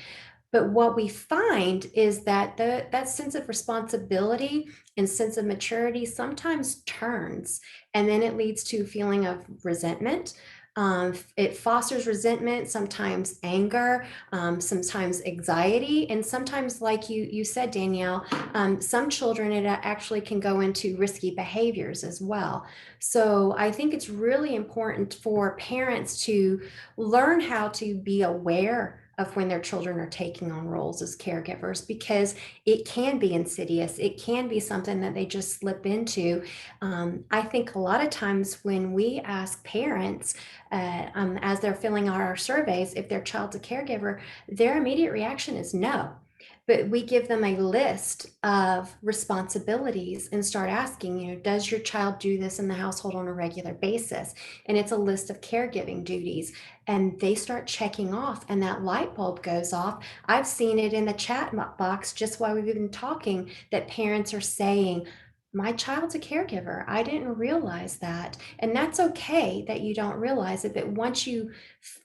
But what we find is that that sense of responsibility and sense of maturity sometimes turns, and then it leads to a feeling of resentment. It fosters resentment, sometimes anger, sometimes anxiety, and sometimes, like you said, Danielle, some children, it actually can go into risky behaviors as well. So I think it's really important for parents to learn how to be aware of when their children are taking on roles as caregivers, because it can be insidious. It can be something that they just slip into. I think a lot of times when we ask parents, as they're filling out our surveys, if their child's a caregiver, their immediate reaction is no. But we give them a list of responsibilities and start asking, does your child do this in the household on a regular basis? And it's a list of caregiving duties. And they start checking off, and that light bulb goes off. I've seen it in the chat box just while we've been talking, that parents are saying, my child's a caregiver. I didn't realize that. And that's okay that you don't realize it. But once you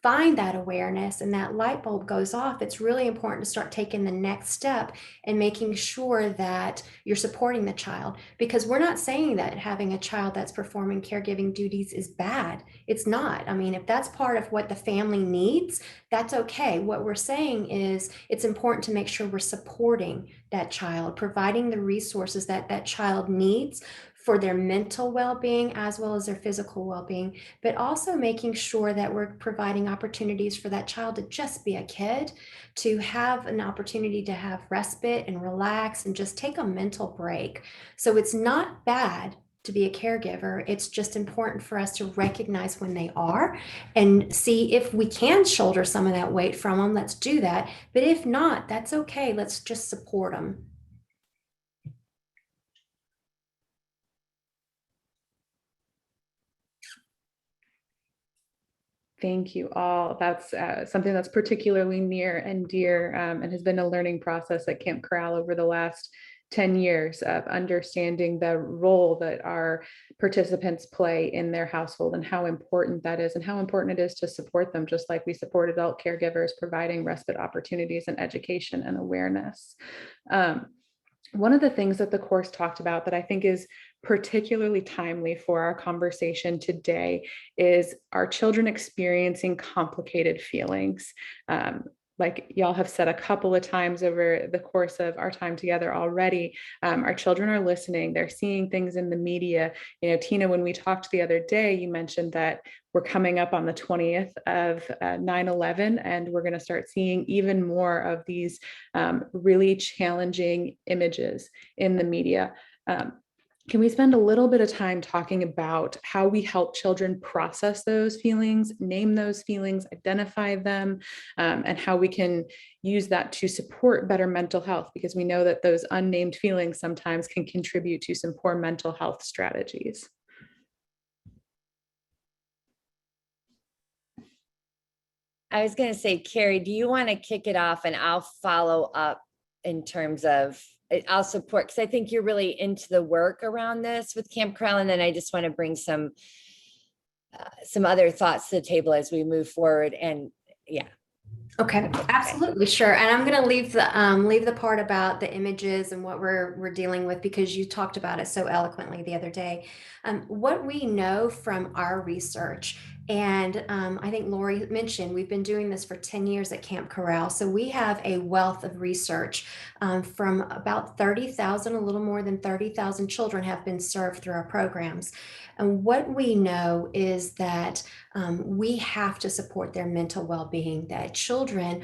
find that awareness and that light bulb goes off, it's really important to start taking the next step and making sure that you're supporting the child. Because we're not saying that having a child that's performing caregiving duties is bad. It's not. I mean, if that's part of what the family needs, that's okay. What we're saying is it's important to make sure we're supporting that child, providing the resources that that child needs for their mental well-being as well as their physical well-being, but also making sure that we're providing opportunities for that child to just be a kid, to have an opportunity to have respite and relax and just take a mental break. So it's not bad to be a caregiver. It's just important for us to recognize when they are and see if we can shoulder some of that weight from them. Let's do that. But if not, that's okay. Let's just support them. Thank you all. That's something that's particularly near and dear and has been a learning process at Camp Corral over the last 10 years of understanding the role that our participants play in their household and how important that is and how important it is to support them, just like we support adult caregivers, providing respite opportunities and education and awareness. One of the things that the course talked about that I think is particularly timely for our conversation today is our children experiencing complicated feelings. Like y'all have said a couple of times over the course of our time together already, our children are listening, they're seeing things in the media. Tina, when we talked the other day, you mentioned that we're coming up on the 20th of 9/11, and we're going to start seeing even more of these really challenging images in the media. Can we spend a little bit of time talking about how we help children process those feelings, name those feelings, identify them, and how we can use that to support better mental health? Because we know that those unnamed feelings sometimes can contribute to some poor mental health strategies. I was going to say, Carrie, do you want to kick it off and I'll follow up in terms of I'll support, because I think you're really into the work around this with Camp Corral, and then I just want to bring some other thoughts to the table as we move forward. And yeah. Okay, absolutely, sure. And I'm going to leave the part about the images and what we're dealing with, because you talked about it so eloquently the other day. What we know from our research, and I think Lori mentioned, we've been doing this for 10 years at Camp Corral. So we have a wealth of research from about 30,000, a little more than 30,000 children have been served through our programs. And what we know is that we have to support their mental well-being, that children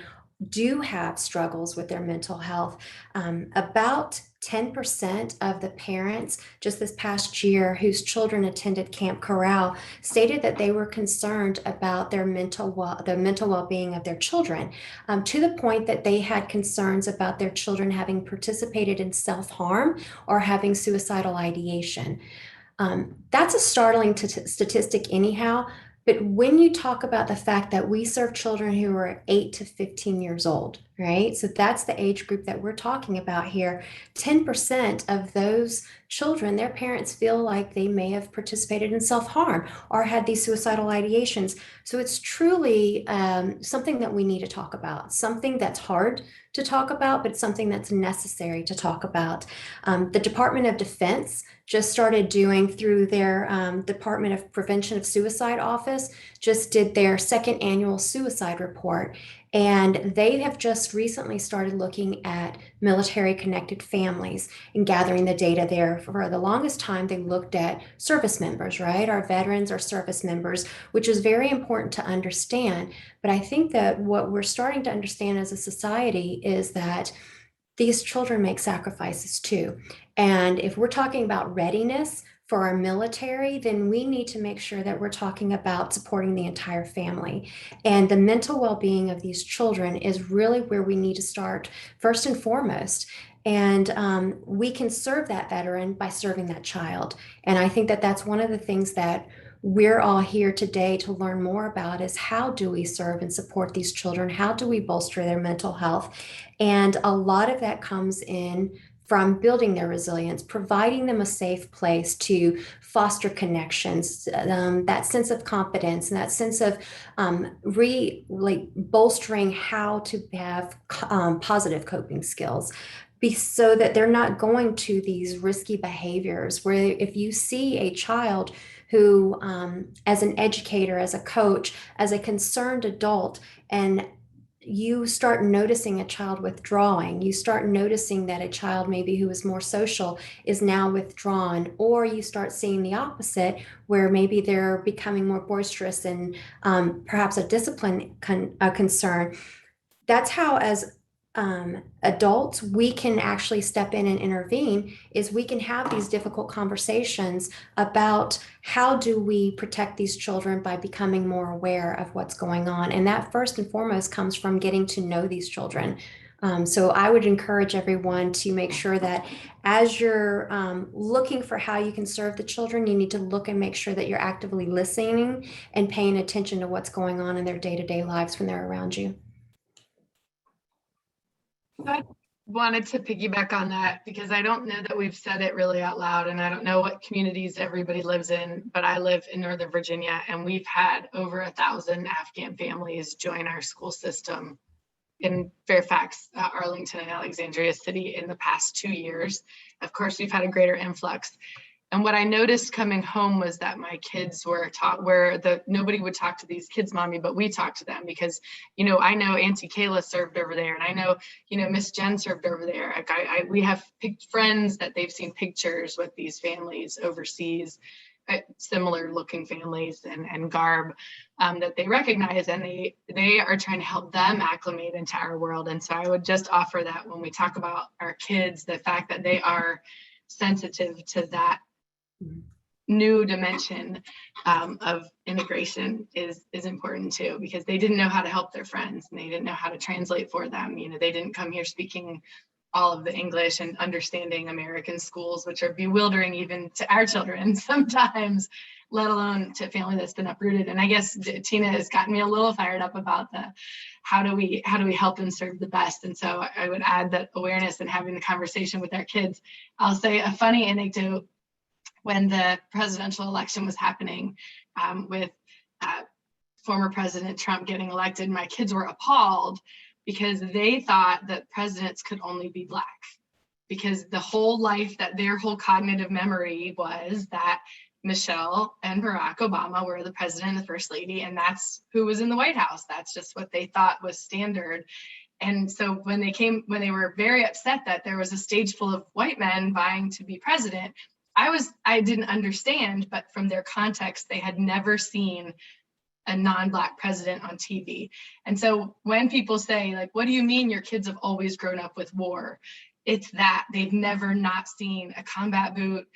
do have struggles with their mental health. About 10% of the parents just this past year whose children attended Camp Corral stated that they were concerned about the mental well-being of their children, to the point that they had concerns about their children having participated in self-harm or having suicidal ideation. That's a startling statistic anyhow. But when you talk about the fact that we serve children who are 8 to 15 years old, right? So that's the age group that we're talking about here. 10% of those children, their parents feel like they may have participated in self-harm or had these suicidal ideations. So it's truly something that we need to talk about, something that's hard to talk about, but something that's necessary to talk about. The Department of Defense just started doing through their Department of Prevention of Suicide Office, just did their second annual suicide report. And they have just recently started looking at military connected families and gathering the data there. For the longest time, they looked at service members, right? Our veterans are service members, which is very important to understand. But I think that what we're starting to understand as a society is that these children make sacrifices too. And if we're talking about readiness for our military, then we need to make sure that we're talking about supporting the entire family. And the mental well-being of these children is really where we need to start first and foremost. And we can serve that veteran by serving that child. And I think that that's one of the things that we're all here today to learn more about is how do we serve and support these children? How do we bolster their mental health? And a lot of that comes in from building their resilience, providing them a safe place to foster connections, that sense of confidence and that sense of bolstering how to have positive coping skills. So that they're not going to these risky behaviors where if you see a child who, as an educator, as a coach, as a concerned adult, and you start noticing a child withdrawing, you start noticing that a child maybe who is more social is now withdrawn, or you start seeing the opposite where maybe they're becoming more boisterous and perhaps a discipline concern. That's how, as adults, we can actually step in and intervene, is we can have these difficult conversations about how do we protect these children by becoming more aware of what's going on. And that first and foremost comes from getting to know these children. So I would encourage everyone to make sure that as you're looking for how you can serve the children, you need to look and make sure that you're actively listening and paying attention to what's going on in their day-to-day lives when they're around you. I wanted to piggyback on that because I don't know that we've said it really out loud, and I don't know what communities everybody lives in, but I live in Northern Virginia, and we've had over 1,000 Afghan families join our school system in Fairfax, Arlington, and Alexandria City in the past 2 years. Of course, we've had a greater influx. And what I noticed coming home was that my kids were taught nobody would talk to these kids, mommy, but we talked to them because, I know Auntie Kayla served over there, and I know, Miss Jen served over there. Like we have friends that they've seen pictures with these families overseas, similar looking families and garb that they recognize, and they are trying to help them acclimate into our world. And so I would just offer that when we talk about our kids, the fact that they are sensitive to that new dimension of integration is important too, because they didn't know how to help their friends and they didn't know how to translate for them. They didn't come here speaking all of the English and understanding American schools, which are bewildering even to our children sometimes, let alone to a family that's been uprooted. And I guess Tina has gotten me a little fired up about the how do we help and serve the best. And so I would add that awareness and having the conversation with our kids. I'll say a funny anecdote. When the presidential election was happening with former President Trump getting elected, my kids were appalled because they thought that presidents could only be Black, because the whole life that their whole cognitive memory was that Michelle and Barack Obama were the president and the first lady, and that's who was in the White House. That's just what they thought was standard. And so when they were very upset that there was a stage full of white men vying to be president, I didn't understand, but from their context, they had never seen a non-Black president on TV. And so when people say, like, what do you mean your kids have always grown up with war? it's that they've never not seen a combat boot.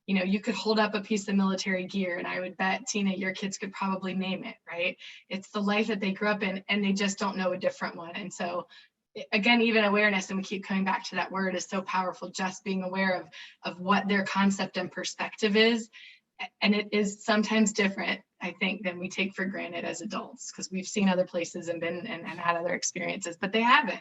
You know, you could hold up a piece of military gear and I would bet, Tina, your kids could probably name it, right? It's the life that they grew up in and they just don't know a different one. And so again, even awareness, and we keep coming back to that word, is so powerful, just being aware of what their concept and perspective is. And it is sometimes different, I think, than we take for granted as adults, because we've seen other places and been and had other experiences, but they haven't.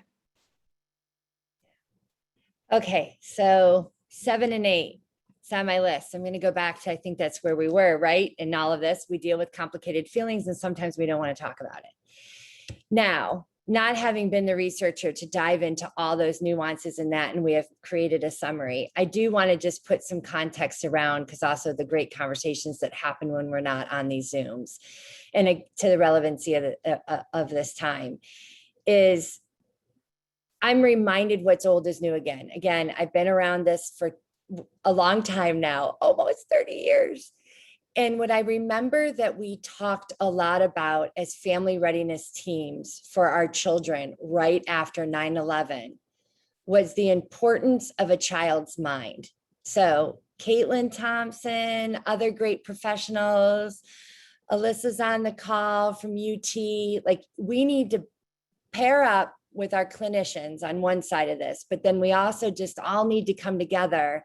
Okay, so 7 and 8. It's on my list. I'm going to go back to, I think that's where we were, right? In all of this, we deal with complicated feelings and sometimes we don't want to talk about it. Now, not having been the researcher to dive into all those nuances in that, and we have created a summary, I do want to just put some context around, because also the great conversations that happen when we're not on these Zooms, and to the relevancy of this time is, I'm reminded what's old is new again. Again, I've been around this for a long time now, almost 30 years. And what I remember that we talked a lot about as family readiness teams for our children right after 9/11 was the importance of a child's mind. So Caitlin Thompson, other great professionals, Alyssa's on the call from UT, like we need to pair up with our clinicians on one side of this, but then we also just all need to come together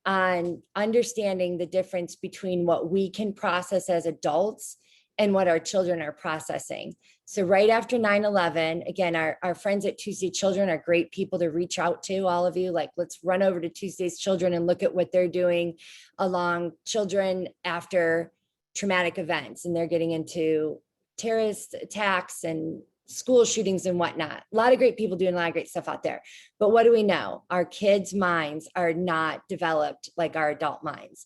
on understanding the difference between what we can process as adults and what our children are processing. So right after 9/11, again, our friends at Tuesday Children are great people to reach out to, all of you. Like, let's run over to Tuesday's Children and look at what they're doing along children after traumatic events. And they're getting into terrorist attacks and school shootings and whatnot. A lot of great people doing a lot of great stuff out there. But what do we know? Our kids' minds are not developed like our adult minds.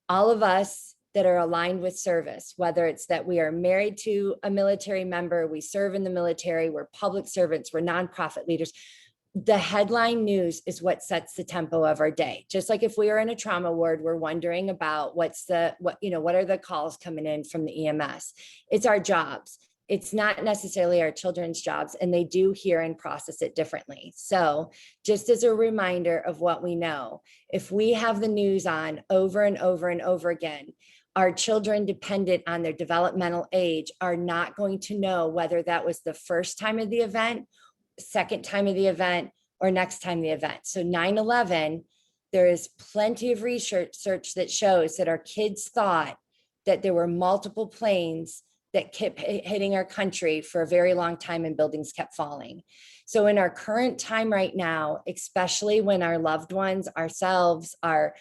All of us that are aligned with service, whether it's that we are married to a military member, we serve in the military, we're public servants, we're nonprofit leaders, the headline news is what sets the tempo of our day. Just like if we are in a trauma ward, we're wondering about what are the calls coming in from the EMS. It's our jobs. It's not necessarily our children's jobs, and they do hear and process it differently. So just as a reminder of what we know, if we have the news on over and over and over again, our children, dependent on their developmental age, are not going to know whether that was the first time of the event, second time of the event, or next time the event. So 9/11, there is plenty of research that shows that our kids thought that there were multiple planes that kept hitting our country for a very long time and buildings kept falling. So in our current time right now, especially when our loved ones, ourselves, our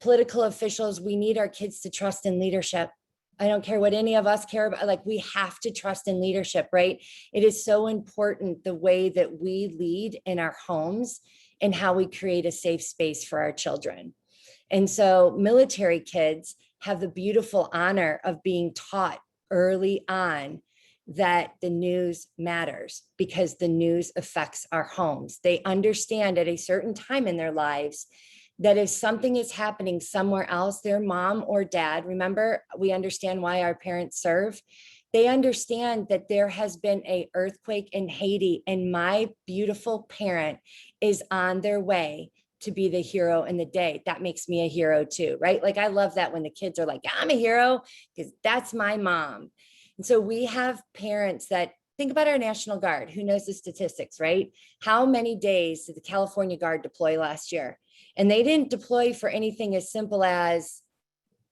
political officials, we need our kids to trust in leadership. I don't care what any of us care about, like we have to trust in leadership, right? It is so important the way that we lead in our homes and how we create a safe space for our children. And so military kids have the beautiful honor of being taught early on that the news matters because the news affects our homes. They understand at a certain time in their lives that if something is happening somewhere else, their mom or dad, remember, we understand why our parents serve. They understand that there has been an earthquake in Haiti and my beautiful parent is on their way to be the hero in the day. That makes me a hero too, right? Like I love that when the kids are like, I'm a hero because that's my mom. And so we have parents that think about our National Guard. Who knows the statistics, right? How many days did the California Guard deploy last year? And they didn't deploy for anything as simple as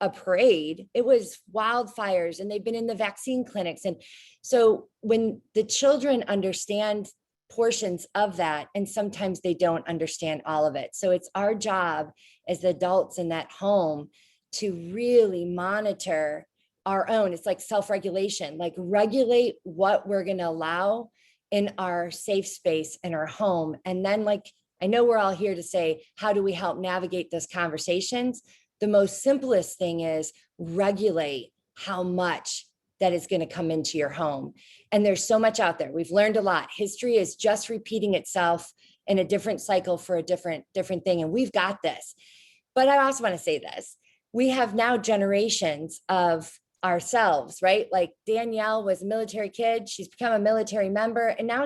a parade. It was wildfires, and they've been in the vaccine clinics. And so when the children understand portions of that, and sometimes they don't understand all of it. So it's our job as adults in that home to really monitor our own. It's like self-regulation, like regulate what we're going to allow in our safe space in our home. And then, like, I know we're all here to say, how do we help navigate those conversations? The most simplest thing is regulate how much that is going to come into your home. And there's so much out there. We've learned a lot. History is just repeating itself in a different cycle for a different thing. And we've got this. But I also want to say this. We have now generations of ourselves, right? Like Danielle was a military kid. She's become a military member. And now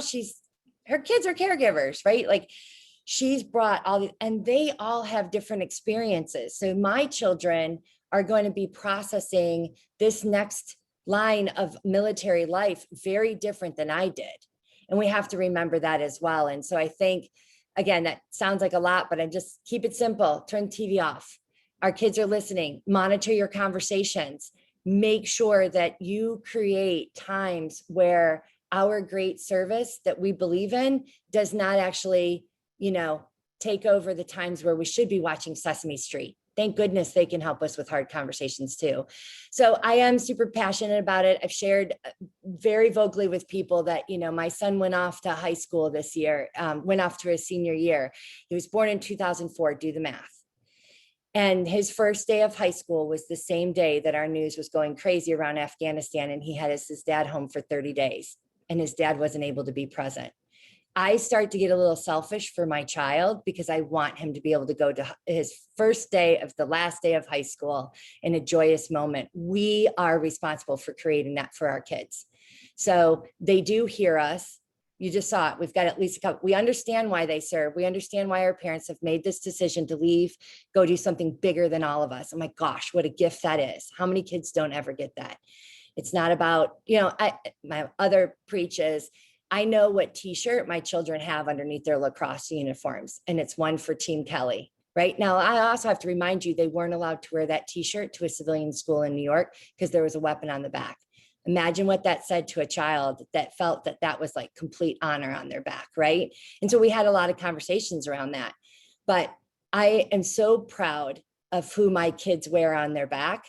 her kids are caregivers, right? Like she's brought all the, and they all have different experiences. So my children are going to be processing this next line of military life very different than I did. And we have to remember that as well. And so I think, again, that sounds like a lot, but I just keep it simple. Turn TV off. Our kids are listening. Monitor your conversations. Make sure that you create times where our great service that we believe in does not actually, take over the times where we should be watching Sesame Street. Thank goodness they can help us with hard conversations too. So I am super passionate about it. I've shared very vocally with people that, my son went off to high school this year, went off to his senior year. He was born in 2004, do the math. And his first day of high school was the same day that our news was going crazy around Afghanistan, and he had his dad home for 30 days, and his dad wasn't able to be present. I start to get a little selfish for my child because I want him to be able to go to his first day of the last day of high school in a joyous moment. We are responsible for creating that for our kids. So they do hear us. You just saw it. We've got at least a couple. We understand why they serve. We understand why our parents have made this decision to leave, go do something bigger than all of us. Oh my gosh, what a gift that is. How many kids don't ever get that? It's not about, my other preach is, I know what t-shirt my children have underneath their lacrosse uniforms, and it's one for Team Kelly. Right now, I also have to remind you, they weren't allowed to wear that t-shirt to a civilian school in New York because there was a weapon on the back. Imagine what that said to a child that felt that that was like complete honor on their back, right? And so we had a lot of conversations around that. But I am so proud of who my kids wear on their back.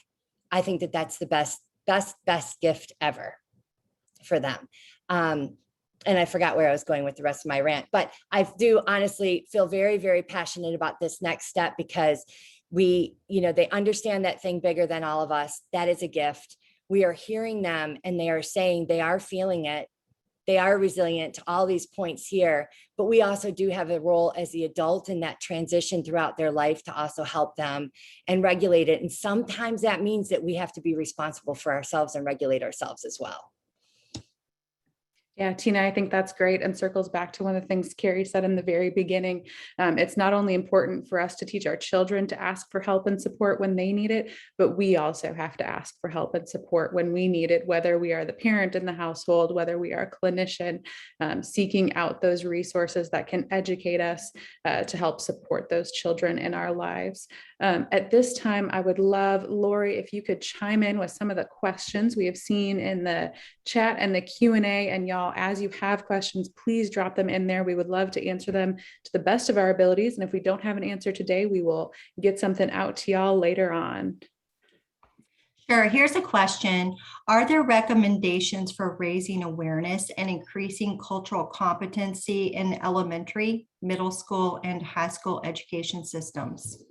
I think that that's the best gift ever for them. And I forgot where I was going with the rest of my rant, but I do honestly feel very, very passionate about this next step because they understand that thing bigger than all of us. That is a gift. We are hearing them and they are saying they are feeling it. They are resilient to all these points here, but we also do have a role as the adult in that transition throughout their life to also help them and regulate it. And sometimes that means that we have to be responsible for ourselves and regulate ourselves as well. Yeah, Tina, I think that's great and circles back to one of the things Carrie said in the very beginning. It's not only important for us to teach our children to ask for help and support when they need it, but we also have to ask for help and support when we need it, whether we are the parent in the household, whether we are a clinician, seeking out those resources that can educate us to help support those children in our lives. At this time, I would love, Lori, if you could chime in with some of the questions we have seen in the chat and the Q&A, and y'all, as you have questions, please drop them in there. We would love to answer them to the best of our abilities. And if we don't have an answer today, we will get something out to y'all later on. Sure. Here's a question. Are there recommendations for raising awareness and increasing cultural competency in elementary, middle school, and high school education systems?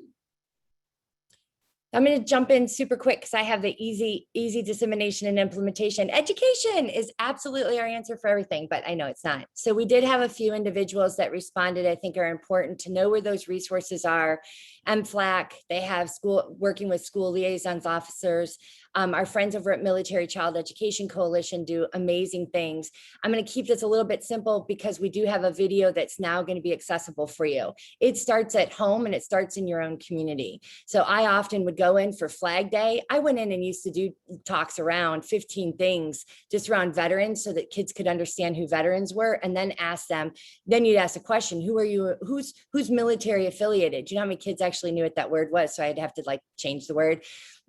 I'm going to jump in super quick because I have the easy dissemination and implementation. Education is absolutely our answer for everything, but I know it's not. So we did have a few individuals that responded. I think are important to know where those resources are. MFLAC, they have working with school liaisons officers. Our friends over at Military Child Education Coalition do amazing things. I'm going to keep this a little bit simple because we do have a video that's now going to be accessible for you. It starts at home and it starts in your own community. So I often would go in for Flag Day. I went in and used to do talks around 15 things just around veterans so that kids could understand who veterans were and then ask them. Then you'd ask a question, who are you? Who's military affiliated? Do you know how many kids actually knew what that word was? So I'd have to change the word.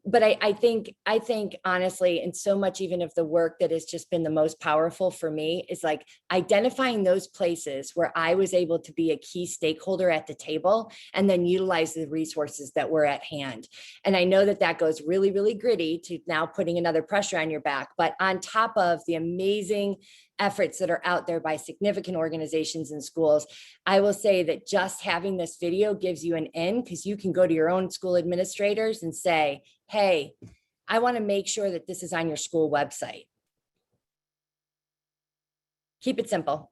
But I think honestly, and so much even of the work that has just been the most powerful for me is identifying those places where I was able to be a key stakeholder at the table and then utilize the resources that were at hand. And I know that goes really, really gritty to now putting another pressure on your back, but on top of the amazing efforts that are out there by significant organizations and schools, I will say that just having this video gives you an in because you can go to your own school administrators and say, hey, I want to make sure that this is on your school website. Keep it simple.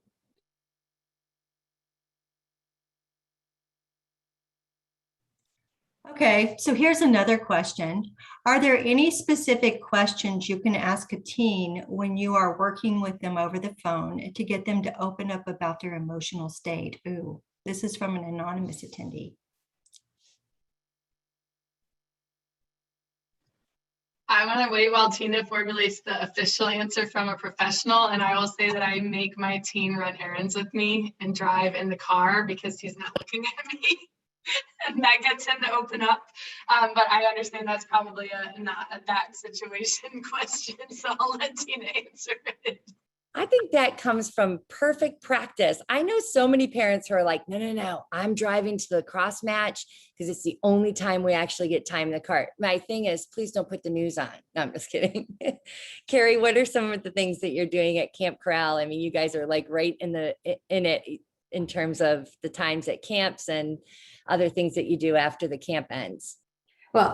Okay, so here's another question. Are there any specific questions you can ask a teen when you are working with them over the phone to get them to open up about their emotional state? Ooh. This is from an anonymous attendee. I want to wait while Tina formulates the official answer from a professional, and I will say that I make my teen run errands with me and drive in the car because he's not looking at me. And that gets him to open up. But I understand that's probably not a that situation question, so I'll let Tina answer it. I think that comes from perfect practice. I know so many parents who are like, no, I'm driving to the cross match because it's the only time we actually get time in the car. My thing is, please don't put the news on. No, I'm just kidding. Carrie, what are some of the things that you're doing at Camp Corral? I mean, you guys are like right in it in terms of the times at camps and other things that you do after the camp ends. Well,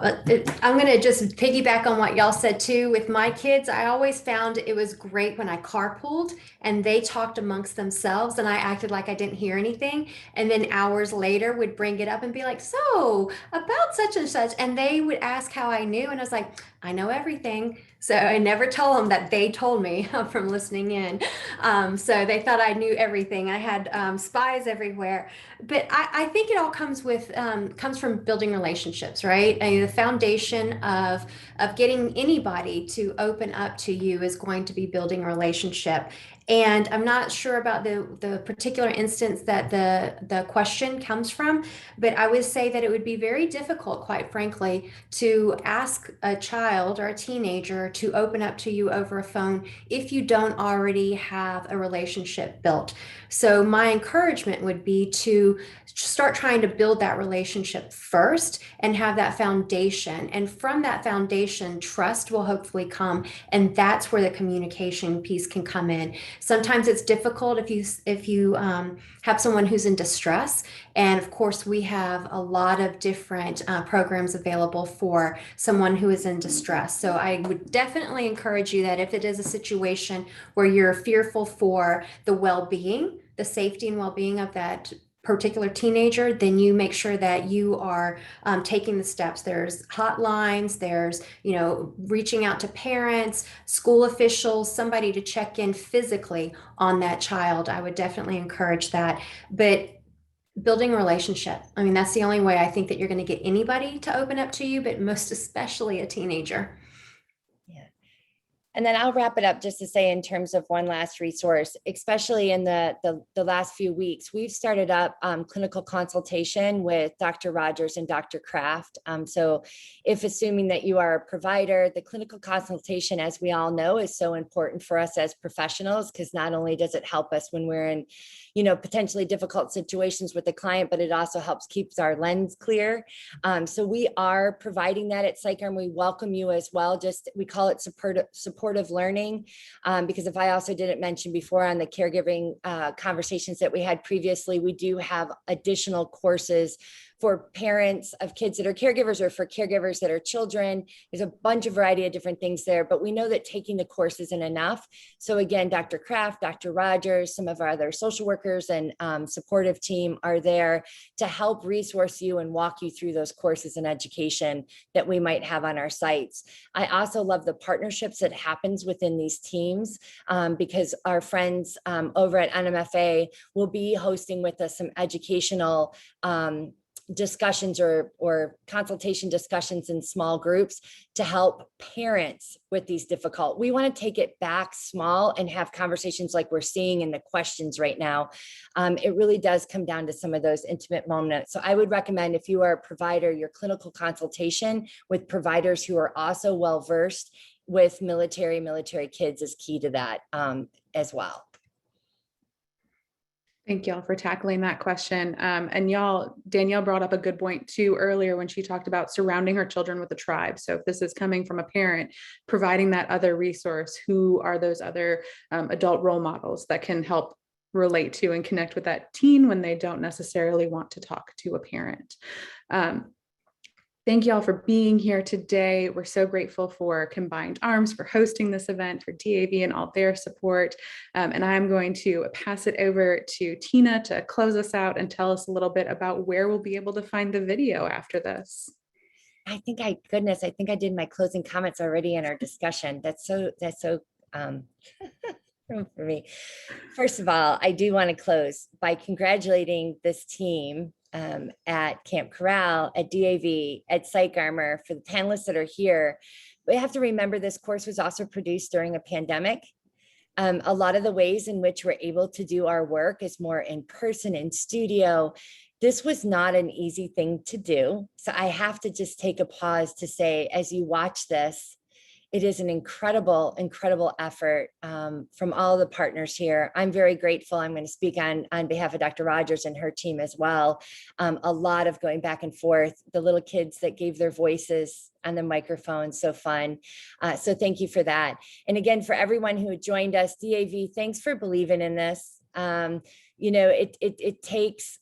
I'm going to just piggyback on what y'all said too. With my kids, I always found it was great when I carpooled and they talked amongst themselves and I acted like I didn't hear anything. And then hours later would bring it up and be like, so about such and such. And they would ask how I knew. And I was like, I know everything. So I never tell them that they told me from listening in. So they thought I knew everything. I had spies everywhere. But I think it all comes from building relationships, right? I mean, the foundation of getting anybody to open up to you is going to be building a relationship. And I'm not sure about the particular instance that the question comes from, but I would say that it would be very difficult, quite frankly, to ask a child or a teenager to open up to you over a phone if you don't already have a relationship built. So my encouragement would be to start trying to build that relationship first and have that foundation. And from that foundation, trust will hopefully come. And that's where the communication piece can come in. Sometimes it's difficult if you have someone who's in distress. And of course, we have a lot of different programs available for someone who is in distress. So I would definitely encourage you that if it is a situation where you're fearful for the well-being, the safety and well-being of that particular teenager, then you make sure that you are taking the steps. There's hotlines, there's, reaching out to parents, school officials, somebody to check in physically on that child. I would definitely encourage that. But building a relationship, I mean, that's the only way I think that you're going to get anybody to open up to you, but most especially a teenager. And then I'll wrap it up just to say in terms of one last resource, especially in the last few weeks, we've started up clinical consultation with Dr. Rogers and Dr. Kraft. So if assuming that you are a provider, the clinical consultation, as we all know, is so important for us as professionals, because not only does it help us when we're in, potentially difficult situations with the client, but it also helps keeps our lens clear. So we are providing that at Psych, and we welcome you as well. We call it supportive learning, because if I also didn't mention before on the caregiving conversations that we had previously, we do have additional courses for parents of kids that are caregivers or for caregivers that are children. There's a bunch of variety of different things there, but we know that taking the course isn't enough. So again, Dr. Kraft, Dr. Rogers, some of our other social workers and supportive team are there to help resource you and walk you through those courses and education that we might have on our sites. I also love the partnerships that happens within these teams, because our friends over at NMFA will be hosting with us some educational discussions or consultation discussions in small groups to help parents with these difficult. We want to take it back small and have conversations like we're seeing in the questions right now. It really does come down to some of those intimate moments. So I would recommend, if you are a provider, your clinical consultation with providers who are also well-versed with military kids is key to that as well. Thank y'all for tackling that question. And Danielle brought up a good point too earlier when she talked about surrounding her children with a tribe. So if this is coming from a parent, providing that other resource, who are those other adult role models that can help relate to and connect with that teen when they don't necessarily want to talk to a parent. Thank you all for being here today. We're so grateful for Combined Arms for hosting this event, for DAV and all their support. And I'm going to pass it over to Tina to close us out and tell us a little bit about where we'll be able to find the video after this. I think I did my closing comments already in our discussion. That's so room for me. First of all, I do want to close by congratulating this team at Camp Corral, at DAV, at Psych Armor, for the panelists that are here. We have to remember this course was also produced during a pandemic. A lot of the ways in which we're able to do our work is more in person, in studio. This was not an easy thing to do. So I have to just take a pause to say, as you watch this, it is an incredible, incredible effort from all the partners here. I'm very grateful. I'm going to speak on behalf of Dr. Rogers and her team as well. A lot of going back and forth, the little kids that gave their voices on the microphone, so fun. So thank you for that. And again, for everyone who joined us, DAV, thanks for believing in this. You know, it takes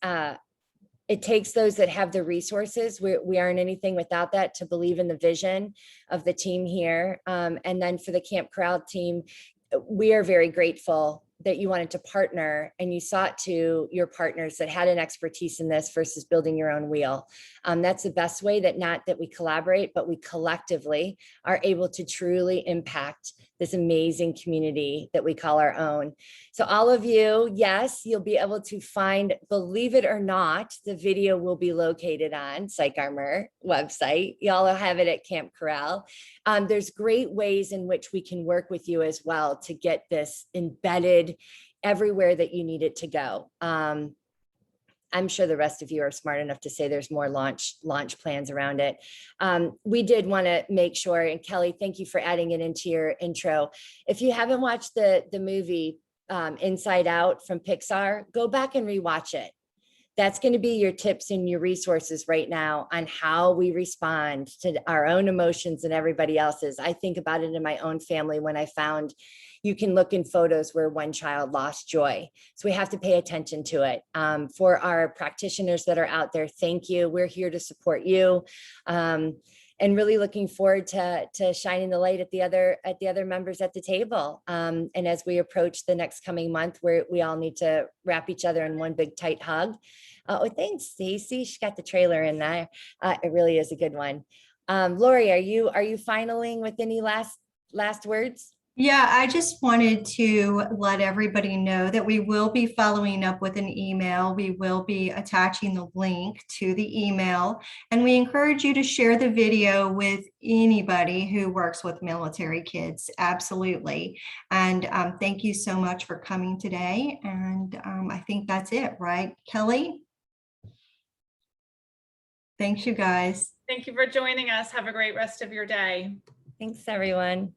those that have the resources. We aren't anything without that, to believe in the vision of the team here. And then for the Camp Corral team, we are very grateful that you wanted to partner and you sought to your partners that had an expertise in this versus building your own wheel. That's the best way, that not that we collaborate, but we collectively are able to truly impact this amazing community that we call our own. So all of you, yes, you'll be able to find, believe it or not, the video will be located on Psych Armor website. Y'all will have it at Camp Corral. There's great ways in which we can work with you as well to get this embedded everywhere that you need it to go. I'm sure the rest of you are smart enough to say there's more launch plans around it. We did want to make sure, and Kelly, thank you for adding it into your intro. If you haven't watched the movie Inside Out from Pixar, go back and rewatch it. That's going to be your tips and your resources right now on how we respond to our own emotions and everybody else's. I think about it in my own family when I found you can look in photos where one child lost joy. So we have to pay attention to it. For our practitioners that are out there, thank you. We're here to support you. And really looking forward to shining the light at the other members at the table. And as we approach the next coming month, where we all need to wrap each other in one big tight hug. Oh, thanks, Stacy. She got the trailer in there. It really is a good one. Lori, are you finaling with any last words? Yeah, I just wanted to let everybody know that we will be following up with an email. We will be attaching the link to the email, and we encourage you to share the video with anybody who works with military kids. Absolutely. And thank you so much for coming today. And I think that's it, right, Kelly? Thanks, you guys. Thank you for joining us. Have a great rest of your day. Thanks, everyone.